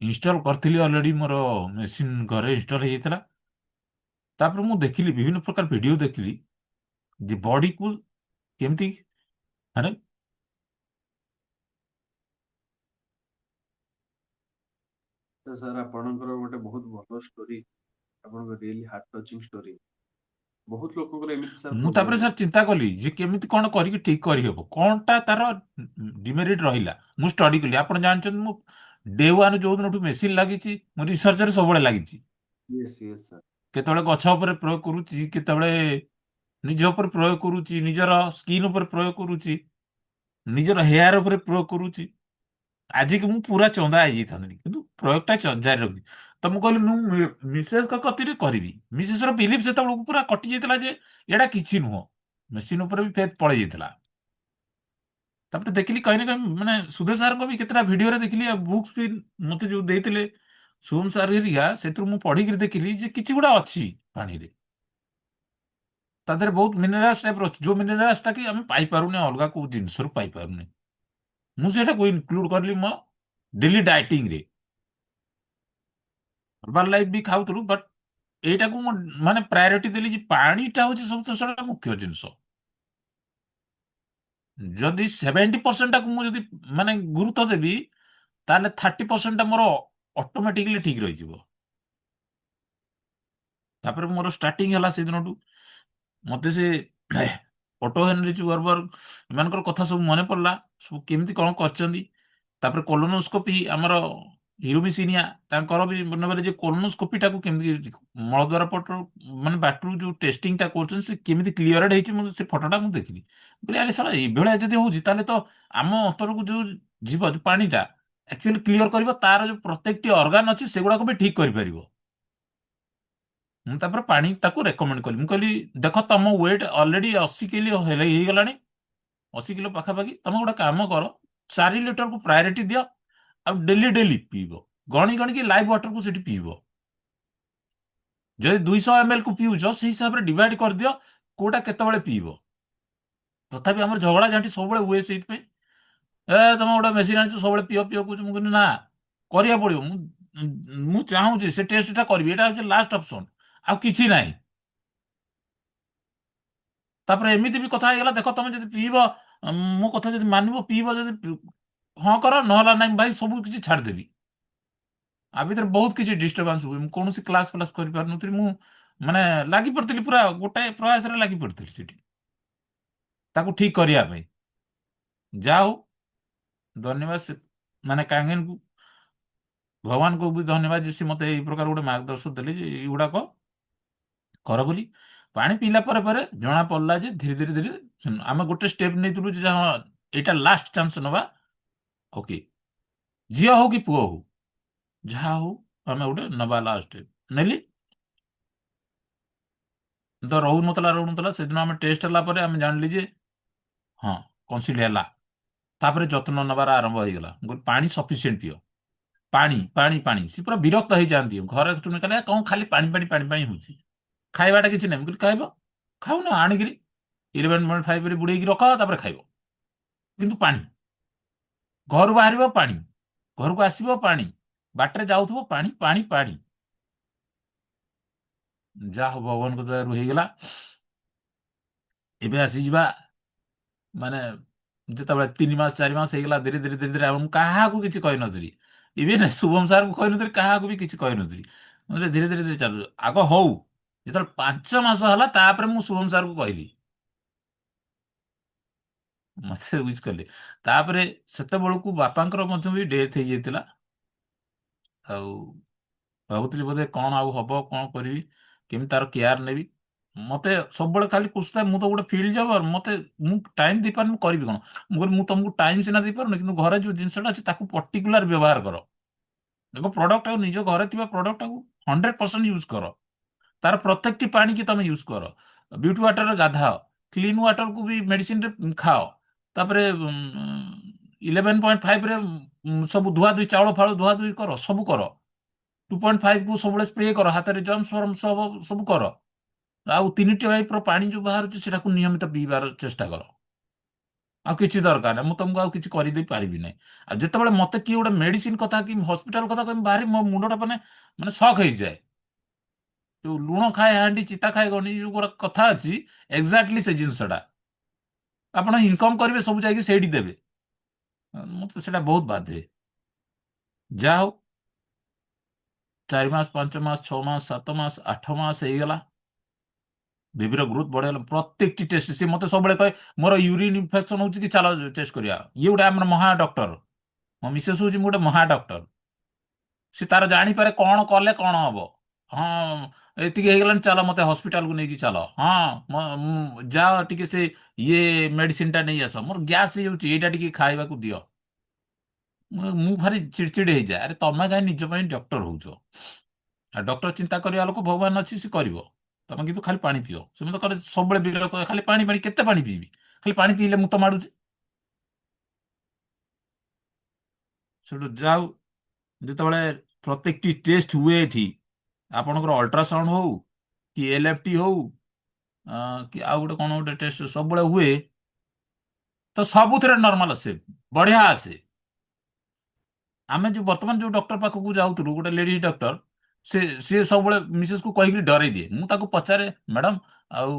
ଇନଷ୍ଟଲ କରିଥିଲି ଅଲରେଡି, ମୋର ମେସିନ୍ ଘରେ ଇନଷ୍ଟଲ ହେଇଯାଇଥିଲା। ତାପରେ ମୁଁ ଦେଖିଲି ବିଭିନ୍ନ ପ୍ରକାର ଭିଡିଓ ଦେଖିଲି ଯେ ବଡିକୁ କେମିତି ମାନେ ତ ସାର୍ ଆପଣଙ୍କର ଗୋଟେ ବହୁତ ଭଲ ଷ୍ଟୋରି, ଆପଣଙ୍କ ରିଏଲି ହାର୍ଟ ଟଚିଂ ଷ୍ଟୋରି। ବହୁତ ଲୋକଙ୍କର ଏମିତି ସାର୍ ମୁଁ ତାପରେ ପ୍ରୋବ୍ଲେମ ସାର୍ ଅଛି। ଚିନ୍ତା କଲି ଯେ କେମିତି କଣ କରିକି ଠିକ କରିହେବ, କଣଟା ତାର ଡିମେରିଟ ରହିଲା। ମୁଁ ଷ୍ଟଡି କଲି, ଆପଣ ଜାଣିଛନ୍ତି ମୁଁ ଡେ ୱାନ୍ ଯୋଉ ଦିନଠୁ ମେସିନ୍ ଲାଗିଛି, ମୁଁ ରିସର୍ଚ୍ଚରେ ସବୁବେଳେ ଲାଗିଛି। Yes Yes sir. କେତେବେଳେ ଗଛ ଉପରେ ପ୍ରୟୋଗ କରୁଛି, କେତେବେଳେ ନିଜ ଉପରେ ପ୍ରୟୋଗ କରୁଛି, ନିଜର ସ୍କିନ୍ ଉପରେ ପ୍ରୟୋଗ କରୁଛି, ନିଜର ହେୟାର ଉପରେ ପ୍ରୟୋଗ କରୁଛି। ଆଜିକି ମୁଁ ପୁରା ଚନ୍ଦା ହେଇଯାଇଥାନ୍ତି, କିନ୍ତୁ ପ୍ରୟୋଗଟା ଜାରି ରଖିଛି। ତ ମୁଁ କହିଲି ମୁଁ ମିସେସଙ୍କ କତିରେ କରିବି। ମିସେସର ବିଲିଫ ସେତେବେଳକୁ ପୁରା କଟି ଯାଇଥିଲା ଯେ ଏଇଟା କିଛି ନୁହଁ, ମେସିନ ଉପରେ ବି ଫେଥ ପଳେଇ ଯାଇଥିଲା। ତାପରେ ଦେଖିଲି କहीं ନା କहीं ମାନେ ସୁଧୀର ସାରଙ୍କ ବି କେତେଟା ଭିଡିଓରେ ଦେଖିଲି, ଆଉ ବୁକ୍ସ ବି ମତେ ଯୋଉ ଦେଇଥିଲେ ସୋମ ସାର ହେରିକା, ସେଥିରୁ ମୁଁ ପଢିକିରି ଦେଖିଲି ଯେ କିଛି ଗୁଡ଼ା ଅଛି ପାଣିରେ। ତା ଦେହରେ ବହୁତ ମିନେରାଲ୍ସ ଟାଇପର ଅଛି, ଯୋଉ ମିନେରାଲ୍ସ ଟା କି ଆମେ ପାଇପାରୁନେ ଅଲଗା କୋଉ ଜିନିଷରୁ ପାଇପାରୁନେ। ମୁଁ ସେଇଟାକୁ ଇନକ୍ଲୁଡ କରିଲି ମୋ ଡେଲି ଡାଇଟିଂରେ। ହର୍ବାଲ ଲାଇଫ ବି ଖାଉଥିଲୁ, ବଟ୍ ଏଇଟାକୁ ମୁଁ ମାନେ ପ୍ରାୟୋରିଟି ଦେଲି ଯେ ପାଣିଟା ହଉଛି ସବୁଠୁ ସେଟା ମୁଖ୍ୟ ଜିନିଷ। ଯଦି 70% ଟାକୁ ମୁଁ ଯଦି ମାନେ ଗୁରୁତ୍ୱ ଦେବି, ତାହେଲେ 30% ଟା ମୋର ଅଟୋମେଟିକଲି ଠିକ ରହିଯିବ। ତାପରେ ମୋର ଷ୍ଟାର୍ଟିଂ ହେଲା ସେଦିନଠୁ। ମତେ ସେ ଅଟୋ ହେନରିଚ ବର୍ବର ଏମାନଙ୍କର କଥା ସବୁ ମନେ ପଡିଲା, ସବୁ କେମିତି କଣ କରିଛନ୍ତି। ତାପରେ କୋଲୋନୋସ୍କୋପି ଆମର ୟୁବିସିନିଆ, ତାଙ୍କର ବି ମନେ ପଡେ ଯେ କୋଲୋନୋସ୍କୋପିଟାକୁ କେମିତି ମଳଦ୍ୱାର ପଟ ମାନେ ବାଟରୁ ଯୋଉ ଟେଷ୍ଟିଂଟା କରୁଛନ୍ତି ସେ କେମିତି କ୍ଲିୟରେଡ ହେଇଛି, ମୁଁ ସେ ଫଟୋଟା ମୁଁ ଦେଖିଲି। ମୁଁ କହିଲି ଆରେ ସାରା ଏଇଭଳିଆ ଯଦି ହଉଛି, ତାହେଲେ ତ ଆମ ଅନ୍ତରକୁ ଯୋଉ ଯିବ ଯୋଉ ପାଣିଟା ଆକ୍ଚୁଆଲି କ୍ଲିୟର କରିବ, ତାର ଯୋଉ ପ୍ରତ୍ୟେକଟି ଅର୍ଗାନ ଅଛି ସେଗୁଡାକୁ ବି ଠିକ କରିପାରିବ। ମୁଁ ତାପରେ ପାଣି ତାକୁ ରେକମେଣ୍ଡ କଲି, ମୁଁ କହିଲି ଦେଖ ତମ ୱେଟ୍ ଅଲରେଡି 80 କିଲୋ ହେଇଗଲାଣି, 80 କିଲୋ ପାଖାପାଖି, ତମେ ଗୋଟେ କାମ କର 4 ଲିଟରକୁ ପ୍ରାୟୋରିଟି ଦିଅ, ଆଉ ଡେଲି ଡେଲି ପିଇବ, ଗଣି ଗଣିକି ଲାଇଭ ୱାଟରକୁ ସେଠି ପିଇବ। ଯଦି 200 ml କୁ ପିଉଛ ସେଇ ହିସାବରେ ଡିଭାଇଡ କରିଦିଅ କୋଉଟା କେତେବେଳେ ପିଇବ। ତଥାପି ଆମର ଝଗଡା ଝାଣ୍ଟି ସବୁବେଳେ ହୁଏ ସେଇଥିପାଇଁ, ତମେ ଗୋଟେ ମେସିନ୍ ଆଣିଛ ସବୁବେଳେ ପିଅ ପିଅ କହୁଛ। ମୁଁ କହିଲି ନା, କରିବାକୁ ପଡିବ। ମୁଁ ଚାହୁଁଛି ସେ ଟେଷ୍ଟଟା କରିବି, ଏଇଟା ହଉଛି ଲାଷ୍ଟ ଅପସନ, ଆଉ କିଛି ନାହିଁ। ତାପରେ ଏମିତି ବି କଥା ହେଇଗଲା, ଦେଖ ତମେ ଯଦି ପିଇବ, ମୋ କଥା ଯଦି ମାନିବ ପିଇବ, ଯଦି ହଁ କର, ନହେଲା ନାହିଁ ଭାଇ ସବୁ କିଛି ଛାଡ଼ିଦେବି। ଆ ଭିତରେ ବହୁତ କିଛି ଡିଷ୍ଟର୍ବାନ୍ସ ହୁଏ, ମୁଁ କୌଣସି କ୍ଲାସ୍ ଫ୍ଲାସ୍ କରିପାରୁନଥିଲି। ମୁଁ ମାନେ ଲାଗି ପଡିଥିଲି, ପୁରା ଗୋଟାଏ ପ୍ରୟାସରେ ଲାଗି ପଡିଥିଲି ସେଠି ତାକୁ ଠିକ କରିବା ପାଇଁ। ଯାହା ହଉ, ଧନ୍ୟବାଦ ମାନେ କାଙ୍ଗେନକୁ, ଭଗବାନଙ୍କୁ ବି ଧନ୍ୟବାଦ ଯେ ସେ ମତେ ଏଇ ପ୍ରକାର ଗୋଟେ ମାର୍ଗଦର୍ଶନ ଦେଲେ ଯେ ଏଇଗୁଡାକ କର ବୋଲି। ପାଣି ପିଇଲା ପରେ ପରେ ଜଣା ପଡିଲା ଯେ ଧୀରେ ଧୀରେ ଧୀରେ ଆମେ ଗୋଟେ ଷ୍ଟେପ ନେଇଥିଲୁ ଯେ ହଁ ଏଇଟା ଲାଷ୍ଟ ଚାନ୍ସ ନବା। ଓକେ, ଝିଅ ହଉ କି ପୁଅ ହଉ, ଯାହା ହଉ ଆମେ ଗୋଟେ ନବା ଲାଷ୍ଟ ଷ୍ଟେପ ନେଲି। ତ ରହୁନଥିଲା ସେଦିନ ଆମେ ଟେଷ୍ଟ ହେଲା ପରେ ଆମେ ଜାଣିଲି ଯେ ହଁ କନସିଲ୍ ହେଲା। ତାପରେ ଯତ୍ନ ନେବାର ଆରମ୍ଭ ହେଇଗଲା, ମୁଁ କହିଲି ପାଣି ସଫିସିଏଣ୍ଟ ପିଅ, ପାଣି ପାଣି ପାଣି। ସେ ପୁରା ବିରକ୍ତ ହେଇଯାଆନ୍ତି ଘରେ, ତୁମେ କହିଲେ କଣ ଖାଲି ପାଣି ପାଣି ପାଣି ପାଣି ହଉଛି, ଖାଇବାଟା କିଛି ନାହିଁ। ମୁଁ କହିଲି ଖାଇବ, ଖାଉନ ଆଣିକିରି 11.5 ବୁଡେଇକି ରଖ, ତାପରେ ଖାଇବ, କିନ୍ତୁ ପାଣି। ଘରୁ ବାହାରିବ ପାଣି, ଘରକୁ ଆସିବ ପାଣି, ବାଟରେ ଯାଉଥିବ ପାଣି ପାଣି ପାଣି। ଯାହା ହଉ ଭଗବାନଙ୍କ ଦୟାରୁ ହେଇଗଲା। ଏବେ ଆସିଯିବା ମାନେ ଯେତେବେଳେ 3 ମାସ 4 ମାସ ହେଇଗଲା, ଧୀରେ ଧୀରେ ଧୀରେ ଧୀରେ ମୁଁ କାହାକୁ କିଛି କହିନଥିଲି, ଇଭେନ ଶୁଭମ ସାର୍ଙ୍କୁ କହିନଥିଲି, କାହାକୁ ବି କିଛି କହିନଥିଲି। ଧୀରେ ଧୀରେ ଧୀରେ ଚାଲୁ ଆଗ ହଉ। ଯେତେବେଳେ 5 ମାସ ହେଲା ତାପରେ ମୁଁ ଶୁଭମ ସାର୍ଙ୍କୁ କହିଲି, ମତେ ୱିଶ କଲେ। ତାପରେ ସେତେବେଳକୁ ବାପାଙ୍କର ମଧ୍ୟ ବି ଡେଥ ହେଇଯାଇଥିଲା। ଆଉ ଭାବୁଥିଲି ବୋଧେ କଣ ଆଉ ହବ, କଣ କରିବି, କେମିତି ତାର କେୟାର ନେବି। ମତେ ସବୁବେଳେ ଖାଲି କୁସୁଥାଏ, ମୁଁ ତ ଗୋଟେ ଫିଲ୍ଡ ଜବର, ମତେ ମୁଁ ଟାଇମ ଦେଇପାରୁନି, ମୁଁ କରିବି କଣ। ମୁଁ କହିଲି ମୁଁ ତମକୁ ଟାଇମ ସିନା ଦେଇପାରୁନି, କିନ୍ତୁ ଘରେ ଯୋଉ ଜିନିଷଟା ଅଛି ତାକୁ ପର୍ଟିକୁଲାର ବ୍ୟବହାର କର। ଦେଖ ପ୍ରଡକ୍ଟ ଆଉ ନିଜ ଘରେ ଥିବା ପ୍ରଡକ୍ଟଟାକୁ 100% ୟୁଜ କର। ତାର ପ୍ରତ୍ୟେକଟି ପାଣିକି ତମେ ୟୁଜ କର, ବିଉଟି ୱାଟରରେ ଗାଧାଅ, କ୍ଲିନ ୱାଟରକୁ ବି ମେଡିସିନରେ ଖାଅ। ତାପରେ 11.5ରେ ସବୁ ଧୁଆ ଧୁଇ, ଚାଉଳ ଫାଉଳ ଧୁଆ ଧୁଇ କର, ସବୁ କର। 2.5କୁ ସବୁବେଳେ ସ୍ପ୍ରେ କର, ହାତରେ ଜର୍ମସ ଫର୍ମ ସବୁ ସବୁ କର। ଆଉ 3 ଟାଇପର ପାଣି ଯୋଉ ବାହାରୁଛି ସେଟାକୁ ନିୟମିତ ପିଇବାର ଚେଷ୍ଟା କର। ଆଉ କିଛି ଦରକାର ନାହିଁ, ମୁଁ ତମକୁ ଆଉ କିଛି କରିଦେଇ ପାରିବି ନାହିଁ। ଆଉ ଯେତେବେଳେ ମତେ କିଏ ଗୋଟେ ମେଡିସିନ କଥା କି ହସ୍ପିଟାଲ କଥା କହିବି, ଭାରି ମୋ ମୁଣ୍ଡଟା ମାନେ ମାନେ ଶକ୍ ହେଇଯାଏ। ଯୋଉ ଲୁଣ ଖାଏ ହାଣ୍ଡି ଚିତା ଖାଏ ଗଣ୍ଡି, ଯୋଉ ଗୋଟେ କଥା ଅଛି, ଏକ୍ଜାକ୍ଟଲି ସେ ଜିନିଷଟା। ଆପଣ ଇନକମ କରିବେ ସବୁ ଯାଇକି ସେଇଠି ଦେବେ, ମତେ ସେଟା ବହୁତ ବାଧେ। ଯାହା ହଉ 4 ମାସ 5 ମାସ 6 ମାସ 7 ମାସ 8 ମାସ ହେଇଗଲା, ବେବିର ଗ୍ରୋଥ ବଢିଗଲା। ପ୍ରତ୍ୟେକଟି ଟେଷ୍ଟ ସେ ମତେ ସବୁବେଳେ କହେ ମୋର ୟୁରିନ ଇନଫେକ୍ସନ ହଉଛି କି ଚାଲ ଟେଷ୍ଟ କରିବା। ଇଏ ଗୋଟେ ଆମର ମହା ଡକ୍ଟର, ମୋ ମିସେସ୍ ହଉଛି ମୁଁ ଗୋଟେ ମହା ଡକ୍ଟର। ସେ ତାର ଜାଣିପାରେ କଣ କଲେ କଣ ହବ। ହଁ ଏତିକି ହେଇଗଲାଣି, ଚାଲ ମତେ ହସ୍ପିଟାଲକୁ ନେଇକି ଚାଲ, ହଁ ଯାଅ ଟିକେ ସେ ଇଏ ମେଡିସିନ ଟା ନେଇ ଆସ, ମୋର ଗ୍ୟାସ୍ ହେଇଯାଉଛି, ଏଇଟା ଟିକେ ଖାଇବାକୁ ଦିଅ। ମୁଁ ଭାରି ଚିଡଚିଡି ହେଇଯାଏ। ଆରେ ତମେ କାହିଁ ନିଜ ପାଇଁ ଡକ୍ଟର ହଉଛ? ଆଉ ଡକ୍ଟର ଚିନ୍ତା କରିବା ଲୋକ ଭଗବାନ ଅଛି, ସେ କରିବ। ତମେ କିନ୍ତୁ ଖାଲି ପାଣି ପିଅ। ସେ ମତେ କରେ ସବୁବେଳେ ବିରକ୍ତ କରେ, ଖାଲି ପାଣି ପାଣି, କେତେ ପାଣି ପିଇବି? ଖାଲି ପାଣି ପିଇଲେ ମୁଁ ତ ମାଡୁଛି। ସେଠୁ ଯାଉ, ଯେତେବେଳେ ପ୍ରତ୍ୟେକଟି ଟେଷ୍ଟ ହୁଏ ଏଠି, ଆପଣଙ୍କର ଅଲ୍ଟ୍ରାସାଉଣ୍ଡ ହଉ କି ଏଲଏଫଟି ହଉ, କି ଆଉ ଗୋଟେ କଣ ଗୋଟେ ଟେଷ୍ଟ ସବୁବେଳେ ହୁଏ, ତ ସବୁଥିରେ ନର୍ମାଲ ଆସେ, ବଢିଆ ଆସେ। ଆମେ ଯୋଉ ବର୍ତ୍ତମାନ ଯୋଉ ଡକ୍ଟର ପାଖକୁ ଯାଉଥିଲୁ, ଗୋଟେ ଲେଡିଜ ଡକ୍ଟର, ସିଏ ସବୁବେଳେ ମିସେସ୍ କୁ କହିକି ଡରେଇ ଦିଏ। ମୁଁ ତାକୁ ପଚାରେ, ମ୍ୟାଡାମ ଆଉ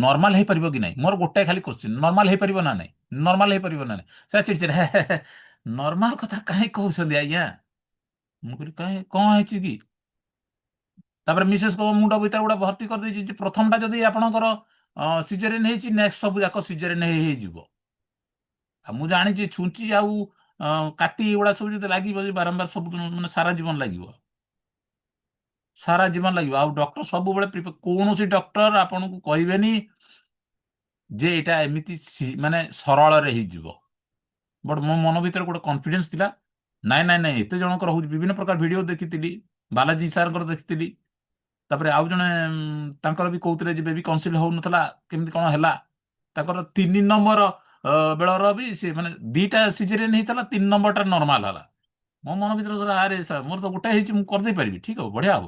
ନର୍ମାଲ ହେଇପାରିବ କି ନାହିଁ, ମୋର ଗୋଟାଏ ଖାଲି କୋଶ୍ଚିନ୍, ନର୍ମାଲ ହେଇପାରିବ ନା ନାହିଁ, ନର୍ମାଲ ହେଇପାରିବ ନା ନାହିଁ। ସେ ଚିଡଚିଡ, ନର୍ମାଲ କଥା କାହିଁ କହୁଛନ୍ତି ଆଜ୍ଞା? ମୁଁ କହିଲି କାହିଁ କଣ ହେଇଛି କି? ତାପରେ ମିସେସ୍ ଙ୍କ ମୁଣ୍ଡ ଭିତରେ ଗୋଟେ ଭର୍ତ୍ତି କରିଦେଇଛି ଯେ ପ୍ରଥମଟା ଯଦି ଆପଣଙ୍କର ସିଜରିନ୍ ହେଇଛି, ନେକ୍ସଟ ସବୁ ଯାକ ସିଜରିନ୍ ହେଇଯିବ। ଆଉ ମୁଁ ଜାଣିଛି ଛୁଞ୍ଚି ଆଉ କାତି ଏଗୁଡା ସବୁ ଯଦି ଲାଗିବ, ଯେ ବାରମ୍ବାର ସବୁ ମାନେ ସାରା ଜୀବନ ଲାଗିବ, ସାରା ଜୀବନ ଲାଗିବ। ଆଉ ଡକ୍ଟର ସବୁବେଳେ କୌଣସି ଡକ୍ଟର ଆପଣଙ୍କୁ କହିବେନି ଯେ ଏଇଟା ଏମିତି ମାନେ ସରଳରେ ହେଇଯିବ। ବଟ୍ ମୋ ମନ ଭିତରେ ଗୋଟେ କନଫିଡେନ୍ସ ଥିଲା ନାଇଁ ନାଇଁ ନାଇଁ, ଏତେ ଜଣଙ୍କର ହଉଛି, ବିଭିନ୍ନ ପ୍ରକାର ଭିଡିଓ ଦେଖିଥିଲି, ବାଲାଜୀ ସାର୍ଙ୍କର ଦେଖିଥିଲି। ତାପରେ ଆଉ ଜଣେ ତାଙ୍କର ବି କହୁଥିଲେ ଯେ ବେବି କନସିଲ୍ ହଉନଥିଲା, କେମିତି କଣ ହେଲା। ତାଙ୍କର 3 ନମ୍ବର ବେଳର ବି ସେ ମାନେ 2ଟା ସିଜରିଆନ୍ ହେଇଥିଲା, 3 ନମ୍ବରଟା ନର୍ମାଲ ହେଲା। ମୋ ମନ ଭିତରେ କହିଲା, ଆରେ ମୋର ତ ଗୋଟେ ହେଇଛି, ମୁଁ କରିଦେଇ ପାରିବି, ଠିକ ହବ, ବଢିଆ ହବ।